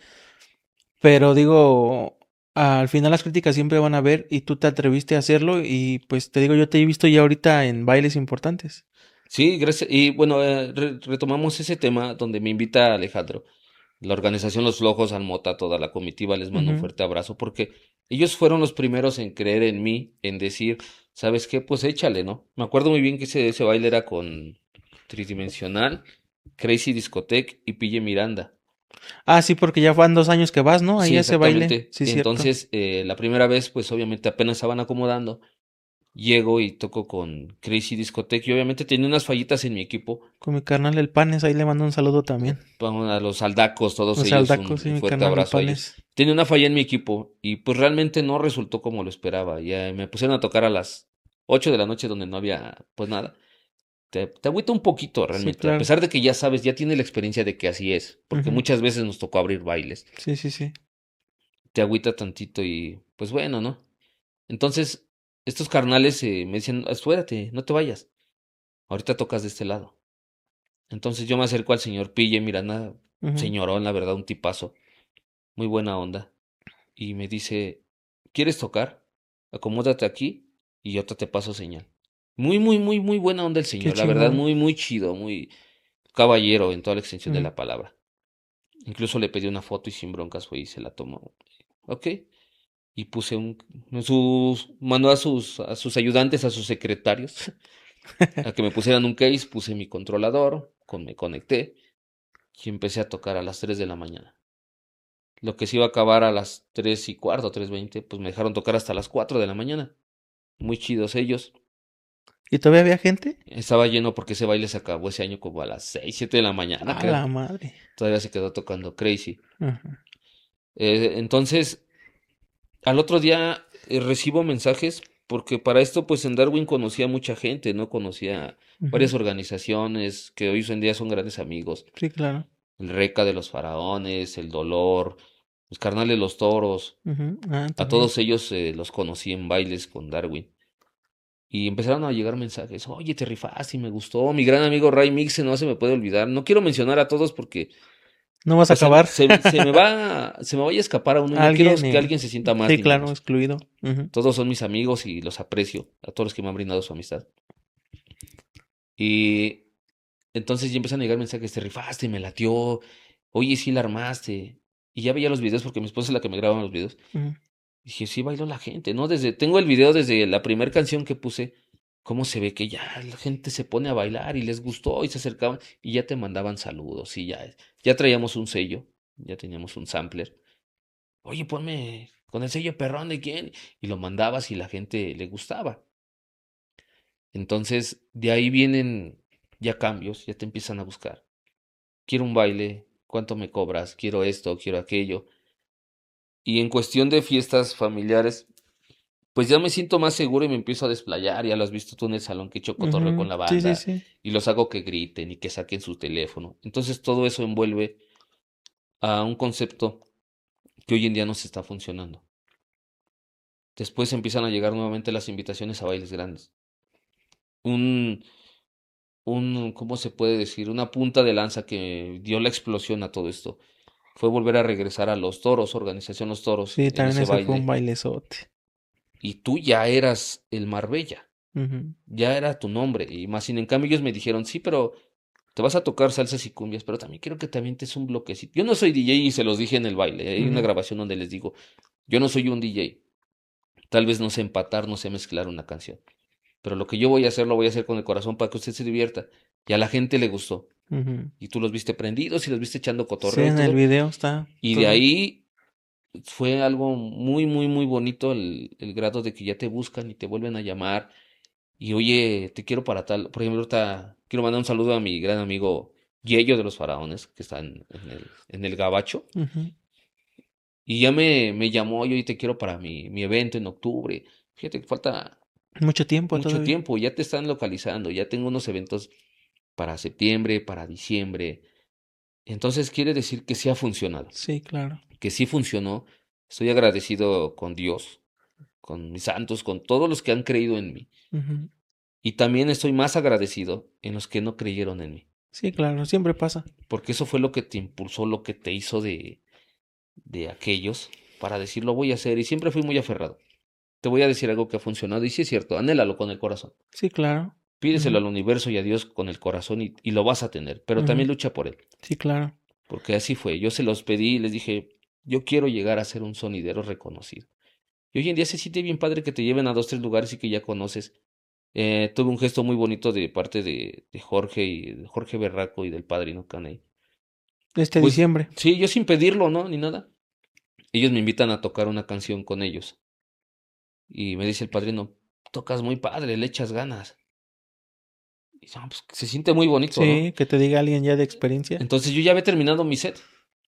Pero digo, al final las críticas siempre van a ver y tú te atreviste a hacerlo. Y pues te digo, yo te he visto ya ahorita en bailes importantes. Sí, gracias. Y bueno, retomamos ese tema donde me invita Alejandro. La organización Los Flojos, Almota, toda la comitiva, les mando un Ujú. fuerte abrazo porque ellos fueron los primeros en creer en mí, en decir, ¿sabes qué? Pues échale, ¿no? Me acuerdo muy bien que ese baile era con Tridimensional, Crazy Discotech y Pille Miranda. Ah, sí, porque ya van 2 años que vas, ¿no? Ahí Sí, a ese baile. exactamente. Sí, cierto. Entonces, la primera vez, pues obviamente apenas estaban acomodando. llego y toco con Crazy Discotheque y obviamente tenía unas fallitas en mi equipo. Con mi carnal el Panes, ahí le mando un saludo también. Vamos a los aldacos, todos O sea, al ellos, Daco, sí, un mi fuerte carnal el abrazo a ellos. Panes. Tenía una falla en mi equipo y pues realmente no resultó como lo esperaba. Ya me pusieron a tocar a las 8 de la noche donde no había pues nada. Te agüita un poquito Sí, realmente, a claro. pesar de que ya sabes, ya tienes la experiencia de que así es, porque Ujú. muchas veces nos tocó abrir bailes. Sí, sí, sí. Te agüita tantito y pues bueno, ¿no? Entonces, estos carnales me decían, espérate, no te vayas, ahorita tocas de este lado. Entonces yo me acerco al señor Pille Miranda, Ujú. señorón, la verdad, un tipazo, muy buena onda, y me dice, ¿quieres tocar? Acomódate aquí y yo te paso señal. Muy, muy, muy, muy buena onda el Qué señor, la verdad, chingón. muy, muy chido, muy caballero en toda la extensión de Ujú. la palabra. Incluso le pedí una foto y sin broncas fue y se la tomó. Ok. Y puse mandó a sus ayudantes, a sus secretarios, a que me pusieran un case, puse mi controlador, me conecté y empecé a tocar a las 3 de la mañana. Lo que se iba a acabar a las 3:15, 3:20, pues me dejaron tocar hasta las 4 de la mañana. Muy chidos ellos. ¿Y todavía había gente? Estaba lleno porque ese baile se acabó ese año como a las 6 7 de la mañana, A la creo. madre. Todavía se quedó tocando Crazy. Ajá. Entonces, al otro día recibo mensajes porque para esto pues en Darwin conocía mucha gente, ¿no? Conocía Ujú. varias organizaciones que hoy en día son grandes amigos. Sí, claro. El Reca de los Faraones, El Dolor, los Carnales Los Toros. Ujú. Ah, A también. todos ellos los conocí en bailes con Darwin. Y empezaron a llegar mensajes, oye, te rifaste y me gustó. Mi gran amigo Ray Mixe no se me puede olvidar. No quiero mencionar a todos porque ¿No vas a pues, acabar? se me vaya a escapar a uno y no quiero Alguien, que alguien se sienta más sí, ni claro, menos. excluido. Ujú. Todos son mis amigos y los aprecio, a todos los que me han brindado su amistad. Y entonces ya empiezan a llegar mensajes, te rifaste, me latió, oye, sí la armaste. Y ya veía los videos porque mi esposa es la que me graba los videos. Ujú. Dije, sí bailó la gente, ¿no? Tengo el video desde la primera canción que puse, cómo se ve que ya la gente se pone a bailar y les gustó y se acercaban y ya te mandaban saludos y ya traíamos un sello, ya teníamos un sampler. Oye, ponme con el sello perrón de quién. Y lo mandabas y la gente le gustaba. Entonces, de ahí vienen ya cambios, ya te empiezan a buscar. Quiero un baile, ¿cuánto me cobras? Quiero esto, quiero aquello. Y en cuestión de fiestas familiares, pues ya me siento más seguro y me empiezo a desplayar. Ya lo has visto tú en el salón que echo cotorreo con Ujú. la Sí, sí, banda sí. y los hago que griten y que saquen su teléfono. Entonces todo eso envuelve a un concepto que hoy en día no se está funcionando. Después empiezan a llegar nuevamente las invitaciones a bailes grandes. Un, ¿Cómo se puede decir? Una punta de lanza que dio la explosión a todo esto. Fue volver a regresar a Los Toros, Organización Los Toros, Sí, en también ese ese fue un baile. bailezote. Y tú ya eras el Marbella, Ujú. ya era tu nombre. Y más sin en cambio ellos me dijeron, sí, pero te vas a tocar salsas y cumbias, pero también quiero que te avientes un bloquecito. Yo no soy DJ y se los dije en el baile. Hay una Ujú. grabación donde les digo, yo no soy un DJ. Tal vez no sé empatar, no sé mezclar una canción. Pero lo que yo voy a hacer, lo voy a hacer con el corazón para que usted se divierta. Y a la gente le gustó. Ujú. Y tú los viste prendidos y los viste echando Sí, cotorreo y en el todo. video está Y de todo. ahí fue algo muy, muy, muy bonito el grado de que ya te buscan y te vuelven a llamar. Y oye, te quiero para tal. Por ejemplo, ahorita quiero mandar un saludo a mi gran amigo Yello de los Faraones, que está en el Gabacho. Ujú. Y ya me llamó, yo y te quiero para mi evento en octubre. Fíjate que falta Mucho tiempo mucho todavía. tiempo, ya te están localizando, ya tengo unos eventos para septiembre, para diciembre. Entonces quiere decir que sí ha funcionado, Sí, claro. que sí funcionó. Estoy agradecido con Dios, con mis santos, con todos los que han creído en mí. Ujú. Y también estoy más agradecido en los que no creyeron en mí, Sí, claro, siempre pasa. porque eso fue lo que te impulsó, lo que te hizo de aquellos para decir lo voy a hacer. Y siempre fui muy aferrado. Te voy a decir algo que ha funcionado y sí es cierto, anhélalo con el corazón. Sí, claro. Pídeselo Ujú. al universo y a Dios con el corazón y lo vas a tener, pero Ujú. también lucha por él, Sí, claro. porque así fue. Yo se los pedí y les dije, yo quiero llegar a ser un sonidero reconocido. Y hoy en día se siente bien padre que te lleven a 2, 3 lugares y que ya conoces. Tuve un gesto muy bonito de parte de Jorge y de Jorge Berraco y del padrino Caney. Este Pues diciembre. sí, yo sin pedirlo, ¿no? Ni nada. Ellos me invitan a tocar una canción con ellos. Y me dice el padrino, tocas muy padre, le echas ganas. Y no, pues se siente muy bonito, ¿no? Sí, que te diga alguien ya de experiencia. Entonces yo ya había terminado mi set.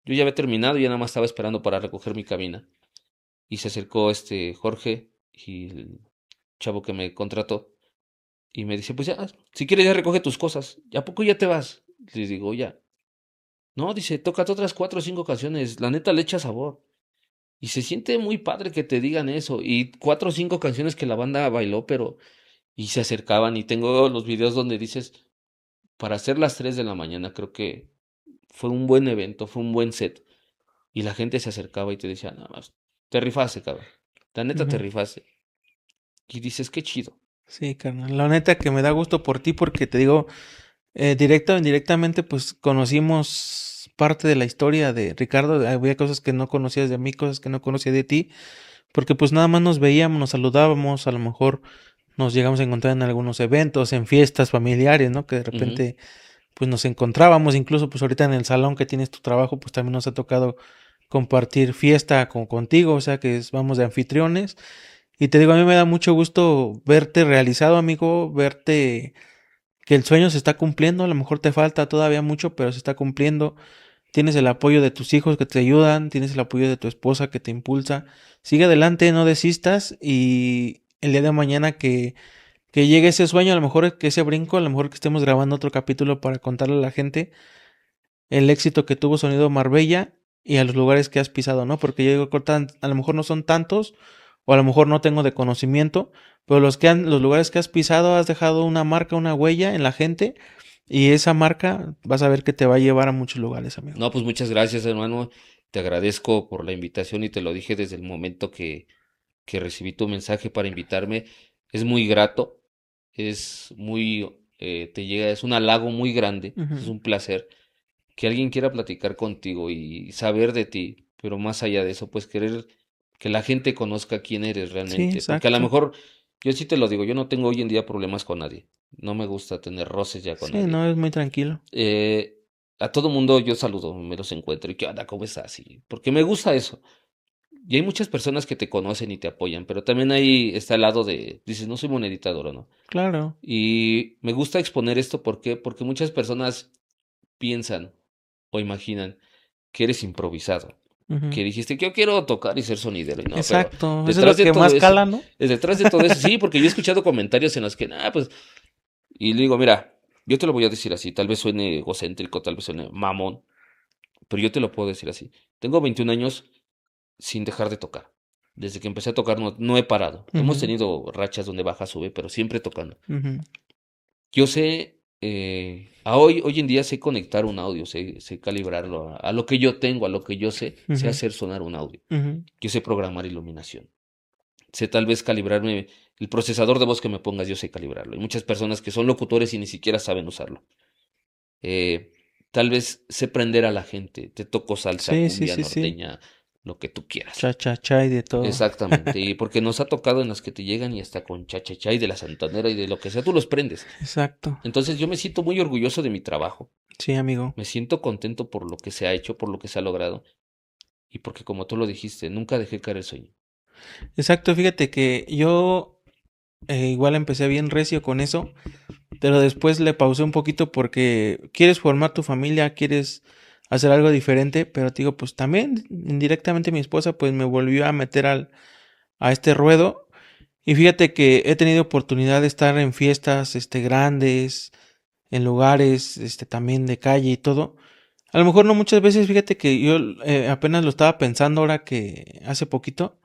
Yo ya había terminado y ya nada más estaba esperando para recoger mi cabina. Y se acercó Jorge y el chavo que me contrató. Y me dice, pues ya, si quieres ya recoge tus cosas. ¿Y a poco ya te vas? Les digo, ya. No, dice, tócate otras 4 o 5 canciones. La neta le echa sabor. Y se siente muy padre que te digan eso. Y 4 o 5 canciones que la banda bailó, pero... Y se acercaban. Y tengo los videos donde dices, para hacer las 3 de la mañana, creo que fue un buen evento, fue un buen set. Y la gente se acercaba y te decía, nada más, te rifaste, cabrón. La neta te Ujú. rifaste. Y dices, qué chido. Sí, carnal. La neta que me da gusto por ti porque te digo, directa o indirectamente, pues conocimos parte de la historia de Ricardo. Había cosas que no conocías de mí, cosas que no conocía de ti, porque pues nada más nos veíamos, nos saludábamos, a lo mejor nos llegamos a encontrar en algunos eventos, en fiestas familiares, ¿no? Que de Ujú. repente pues nos encontrábamos, incluso pues ahorita en el salón que tienes tu trabajo, pues también nos ha tocado compartir fiesta contigo, o sea que vamos de anfitriones. Y te digo, a mí me da mucho gusto verte realizado, amigo, verte que el sueño se está cumpliendo, a lo mejor te falta todavía mucho, pero se está cumpliendo. Tienes el apoyo de tus hijos que te ayudan, tienes el apoyo de tu esposa que te impulsa. Sigue adelante, no desistas y el día de mañana que llegue ese sueño, a lo mejor que ese brinco, a lo mejor que estemos grabando otro capítulo para contarle a la gente el éxito que tuvo Sonido Marbella y a los lugares que has pisado, ¿no? Porque yo digo, a lo mejor no son tantos, o a lo mejor no tengo de conocimiento, pero los lugares que has pisado has dejado una marca, una huella en la gente, y esa marca vas a ver que te va a llevar a muchos lugares, amigo. No, pues muchas gracias, hermano. Te agradezco por la invitación y te lo dije desde el momento que recibí tu mensaje para invitarme. Es muy grato, es muy, te llega, es un halago muy grande, es Ujú. un placer que alguien quiera platicar contigo y saber de ti, pero más allá de eso, pues querer que la gente conozca quién eres Sí, realmente, porque a lo exacto. mejor, yo sí te lo digo, yo no tengo hoy en día problemas con nadie, no me gusta tener roces ya con Sí, nadie. no, es muy tranquilo. Eh, a todo mundo yo saludo, me los encuentro y qué onda, ¿cómo estás? Porque me gusta eso. Y hay muchas personas que te conocen y te apoyan, pero también ahí está el lado de, dices, no soy monedita de oro, ¿no? Claro. Y me gusta exponer esto, ¿por qué? Porque muchas personas piensan o imaginan que eres improvisado, Ujú. que dijiste que yo quiero tocar y ser sonidero, y no, pero Exacto. Eso es lo detrás de que todo más eso, cala, ¿no? detrás de todo eso, sí, porque yo he escuchado comentarios en los que, pues, y le digo, mira, yo te lo voy a decir así, tal vez suene egocéntrico, tal vez suene mamón, pero yo te lo puedo decir así. Tengo 21 años sin dejar de tocar. Desde que empecé a tocar no he parado. Hemos Ujú, tenido rachas donde baja, sube, pero siempre tocando. ujú, Yo sé, hoy en día sé conectar un audio, sé calibrarlo a lo que yo tengo, a lo que yo sé ujú, hacer sonar un audio. ujú. Yo sé programar iluminación. Sé tal vez calibrarme, el procesador de voz que me pongas, yo sé calibrarlo. Hay muchas personas que son locutores y ni siquiera saben usarlo. Eh, Tal vez sé prender a la gente. Te toco salsa, Sí, sí, cumbia, sí, sí. norteña, lo que tú quieras. Cha, cha, cha y de todo. Exactamente, y porque nos ha tocado en las que te llegan y hasta con cha y de la santanera y de lo que sea, tú los prendes. Exacto. Entonces yo me siento muy orgulloso de mi trabajo, Sí, amigo. me siento contento por lo que se ha hecho, por lo que se ha logrado y porque como tú lo dijiste, nunca dejé caer el sueño. Exacto, fíjate que yo igual empecé bien recio con eso, pero después le pausé un poquito porque quieres formar tu familia, quieres hacer algo diferente, pero te digo, pues también indirectamente mi esposa pues me volvió a meter a este ruedo y fíjate que he tenido oportunidad de estar en fiestas grandes, en lugares también de calle y todo. A lo mejor no muchas veces, fíjate que yo apenas lo estaba pensando ahora que hace poquito,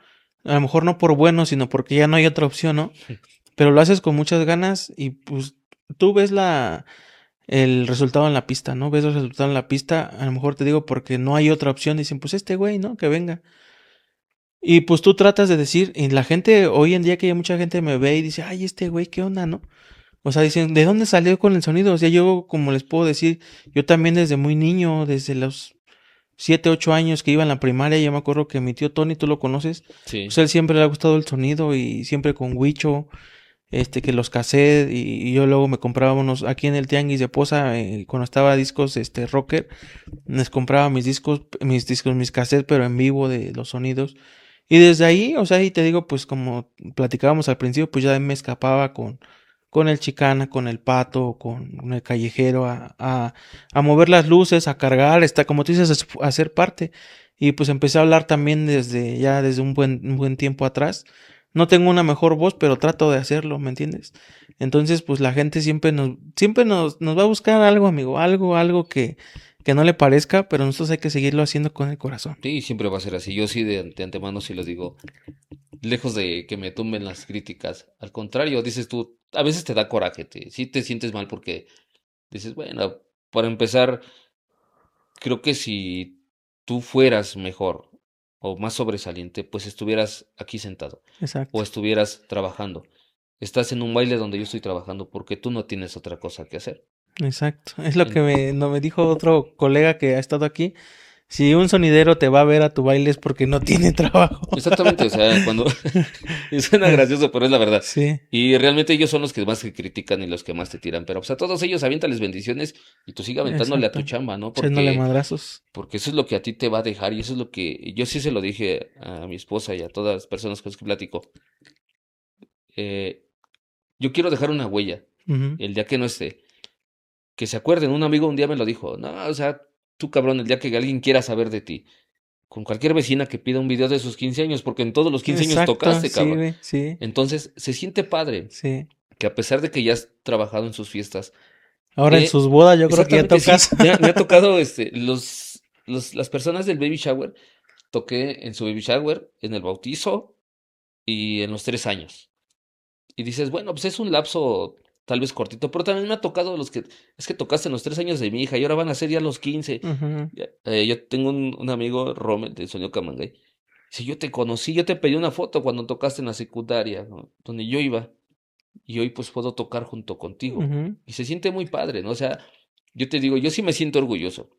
a lo mejor no por bueno, sino porque ya no hay otra opción, ¿no? Pero lo haces con muchas ganas y pues tú ves el resultado en la pista, ¿no? Ves el resultado en la pista, a lo mejor te digo porque no hay otra opción, dicen, pues este güey, ¿no? Que venga. Y pues tú tratas de decir, y la gente, hoy en día que ya mucha gente me ve y dice, ay, este güey, ¿qué onda, no? O sea, dicen, ¿de dónde salió con el sonido? O sea, yo, como les puedo decir, yo también desde muy niño, desde los 7, 8 años que iba en la primaria, yo me acuerdo que mi tío Tony, tú lo conoces, pues Sí, él siempre le ha gustado el sonido y siempre con Huicho, que los cassettes y yo luego me compraba unos, aquí en el Tianguis de Poza, cuando estaba discos, rocker, les compraba mis discos, mis cassettes, pero en vivo de los sonidos. Y desde ahí, o sea, y te digo, pues como platicábamos al principio, pues ya me escapaba con el chicana, con el pato, con el callejero, a mover las luces, a cargar, está, como tú dices, a ser parte. Y pues empecé a hablar también desde un buen tiempo atrás. No tengo una mejor voz, pero trato de hacerlo, ¿me entiendes? Entonces, pues la gente nos va a buscar algo, amigo, algo que no le parezca, pero nosotros hay que seguirlo haciendo con el corazón. Sí, siempre va a ser así. Yo sí de antemano sí les digo, lejos de que me tumben las críticas, al contrario, dices tú, a veces te da coraje, sí te sientes mal porque dices, bueno, para empezar, creo que si tú fueras mejor o más sobresaliente, pues estuvieras aquí sentado o Exacto. estuvieras trabajando. Estás en un baile donde yo estoy trabajando porque tú no tienes otra cosa que hacer. Exacto, es lo que En- no me dijo otro colega que ha estado aquí. Si un sonidero te va a ver a tu baile es porque no tiene trabajo. Exactamente, o sea, cuando y suena gracioso, pero es la verdad. Sí, Y realmente ellos son los que más te critican y los que más te tiran, pero pues a todos ellos aviéntales bendiciones y tú sigue aventándole a tu exacto. chamba, ¿no? Echándole madrazos. Porque eso es lo que a ti te va a dejar y eso es lo que yo sí se lo dije a mi esposa y a todas las personas con las que platico. eh, yo quiero dejar una huella Ujú. el día que no esté. Que se acuerden, un amigo un día me lo dijo, no, o sea, tú cabrón, el día que alguien quiera saber de ti, con cualquier vecina que pida un video de sus 15 años, porque en todos los 15 años Exacto, tocaste, sí, cabrón. güey, sí, Entonces, se siente padre sí. que a pesar de que ya has trabajado en sus fiestas, Ahora en sus bodas yo creo que ya exactamente tocas. sí, me ha tocado las personas del baby shower, toqué en su baby shower, en el bautizo y en los 3 años. Y dices, bueno, pues es un lapso tal vez cortito, pero también me ha tocado es que tocaste en los 3 años de mi hija y ahora van a ser ya los 15. Ujú. Yo tengo un amigo, Rommel, de Sonido Camangay. Si yo te conocí, yo te pedí una foto cuando tocaste en la secundaria, ¿no? Donde yo iba. Y hoy pues puedo tocar junto contigo. Ujú. Y se siente muy padre, ¿no? O sea, yo te digo, yo sí me siento orgulloso.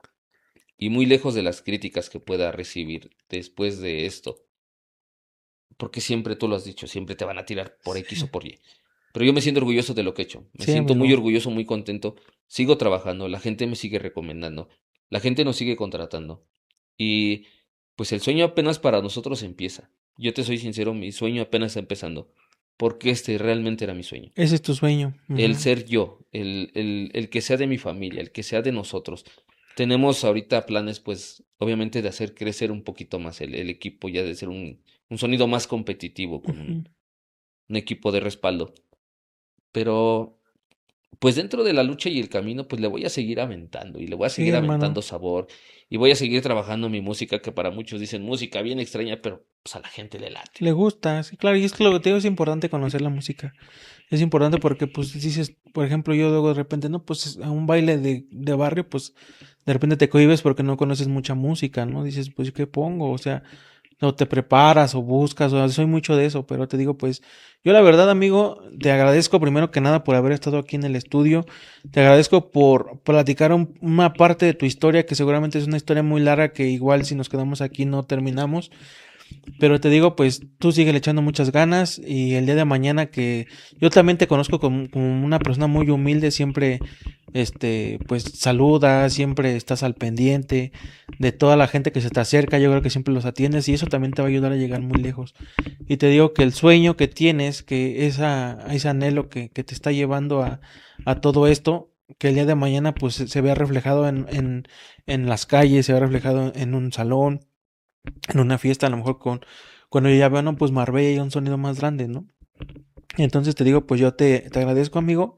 Y muy lejos de las críticas que pueda recibir después de esto. Porque siempre tú lo has dicho, siempre te van a tirar por X o Sí, por Y. Pero yo me siento orgulloso de lo que he hecho. Me sí, siento muy amigo. orgulloso, muy contento. Sigo trabajando, la gente me sigue recomendando, la gente nos sigue contratando. Y pues el sueño apenas para nosotros empieza. Yo te soy sincero, mi sueño apenas está empezando. Porque este realmente era mi sueño. Ese es tu sueño. El Ujú. ser yo, el que sea de mi familia, el que sea de nosotros. Tenemos ahorita planes, pues, obviamente de hacer crecer un poquito más el equipo, ya de ser un sonido más competitivo, con Ujú. un equipo de respaldo. Pero, pues dentro de la lucha y el camino, pues le voy a seguir aventando y le voy a Sí, seguir hermano. aventando sabor y voy a seguir trabajando mi música, que para muchos dicen música bien extraña, pero pues a la gente le late. Le gusta, sí, claro, y es que lo que te digo es importante conocer la música. Es importante porque, pues, dices, por ejemplo, yo luego de repente, no, pues, a un baile de barrio, pues, de repente te cohibes porque no conoces mucha música, ¿no? Dices, pues, ¿qué pongo? O sea, o te preparas o buscas, o soy mucho de eso, pero te digo, pues, yo la verdad, amigo, te agradezco primero que nada por haber estado aquí en el estudio, te agradezco por platicar una parte de tu historia, que seguramente es una historia muy larga, que igual si nos quedamos aquí no terminamos, pero te digo, pues tú sigue le echando muchas ganas y el día de mañana que yo también te conozco como una persona muy humilde, siempre, pues saludas, siempre estás al pendiente de toda la gente que se te acerca, yo creo que siempre los atiendes y eso también te va a ayudar a llegar muy lejos. Y te digo que el sueño que tienes, que ese anhelo que te está llevando a todo esto, que el día de mañana pues se vea reflejado en las calles, se vea reflejado en un salón, en una fiesta, a lo mejor cuando yo ya veo, no, pues Marbella y un sonido más grande, ¿no? Entonces te digo, pues yo te agradezco, amigo.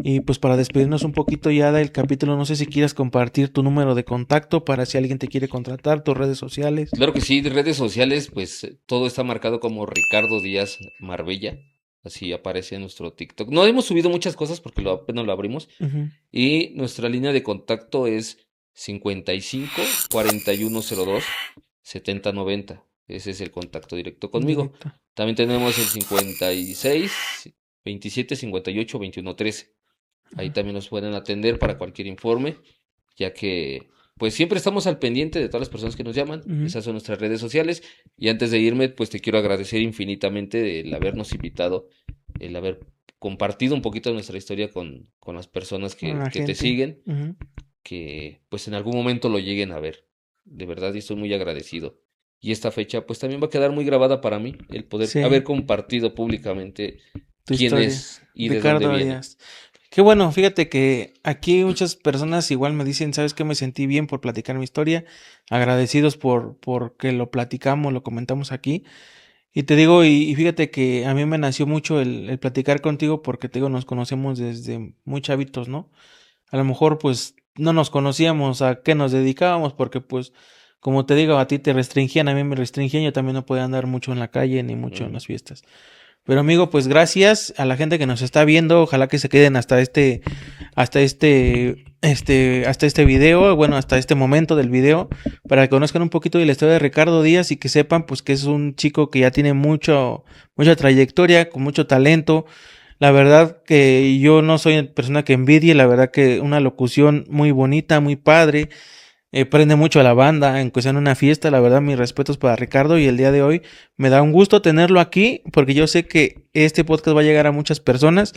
Y pues para despedirnos un poquito ya del capítulo, no sé si quieras compartir tu número de contacto para si alguien te quiere contratar, tus redes sociales. Claro que sí, de redes sociales, pues todo está marcado como Ricardo Díaz Marbella. Así aparece en nuestro TikTok. No hemos subido muchas cosas porque apenas lo abrimos. Ujú. Y nuestra línea de contacto es 55 4102 7090. Ese es el contacto directo conmigo. Directo. También tenemos el 56 27 58 21 13. Ahí también nos pueden atender para cualquier informe, ya que pues siempre estamos al pendiente de todas las personas que nos llaman. Ujú. Esas son nuestras redes sociales. Y antes de irme, pues te quiero agradecer infinitamente el habernos invitado, el haber compartido un poquito de nuestra historia con las personas A la que te gente. siguen, Ujú. que pues en algún momento lo lleguen a ver. De verdad, y estoy muy agradecido. Y esta fecha pues también va a quedar muy grabada para mí, el poder Sí. haber compartido públicamente Tu quién historia. es y de dónde Ricardo viene. Díaz. Qué bueno, fíjate que aquí muchas personas igual me dicen, ¿sabes qué? Me sentí bien por platicar mi historia, agradecidos por que lo platicamos, lo comentamos aquí. Y te digo, y fíjate que a mí me nació mucho el platicar contigo porque te digo, nos conocemos desde muy chavitos, ¿no? A lo mejor pues no nos conocíamos a qué nos dedicábamos porque pues como te digo, a ti te restringían, a mí me restringían, yo también no podía andar mucho en la calle ni mucho en Ujú. las fiestas. Pero amigo, pues gracias a la gente que nos está viendo, ojalá que se queden hasta este video, bueno, hasta este momento del video, para que conozcan un poquito de la historia de Ricardo Díaz y que sepan pues que es un chico que ya tiene mucha trayectoria, con mucho talento. La verdad que yo no soy persona que envidie, la verdad que una locución muy bonita, muy padre, prende mucho a la banda, aunque sea en una fiesta, la verdad mis respetos para Ricardo y el día de hoy me da un gusto tenerlo aquí porque yo sé que este podcast va a llegar a muchas personas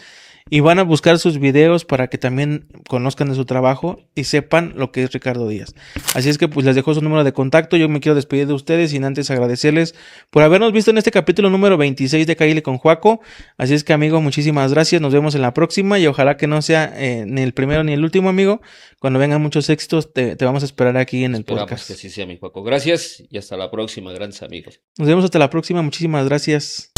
y van a buscar sus videos para que también conozcan de su trabajo y sepan lo que es Ricardo Díaz. Así es que pues les dejo su número de contacto, yo me quiero despedir de ustedes sin antes agradecerles por habernos visto en este capítulo número 26 de Cáile con Juaco. Así es que amigo, muchísimas gracias, nos vemos en la próxima y ojalá que no sea ni el primero ni el último amigo. Cuando vengan muchos éxitos te vamos a esperar aquí en el Esperamos podcast. que así sea, mi Juaco. Gracias y hasta la próxima, grandes amigos. Nos vemos hasta la próxima, muchísimas gracias.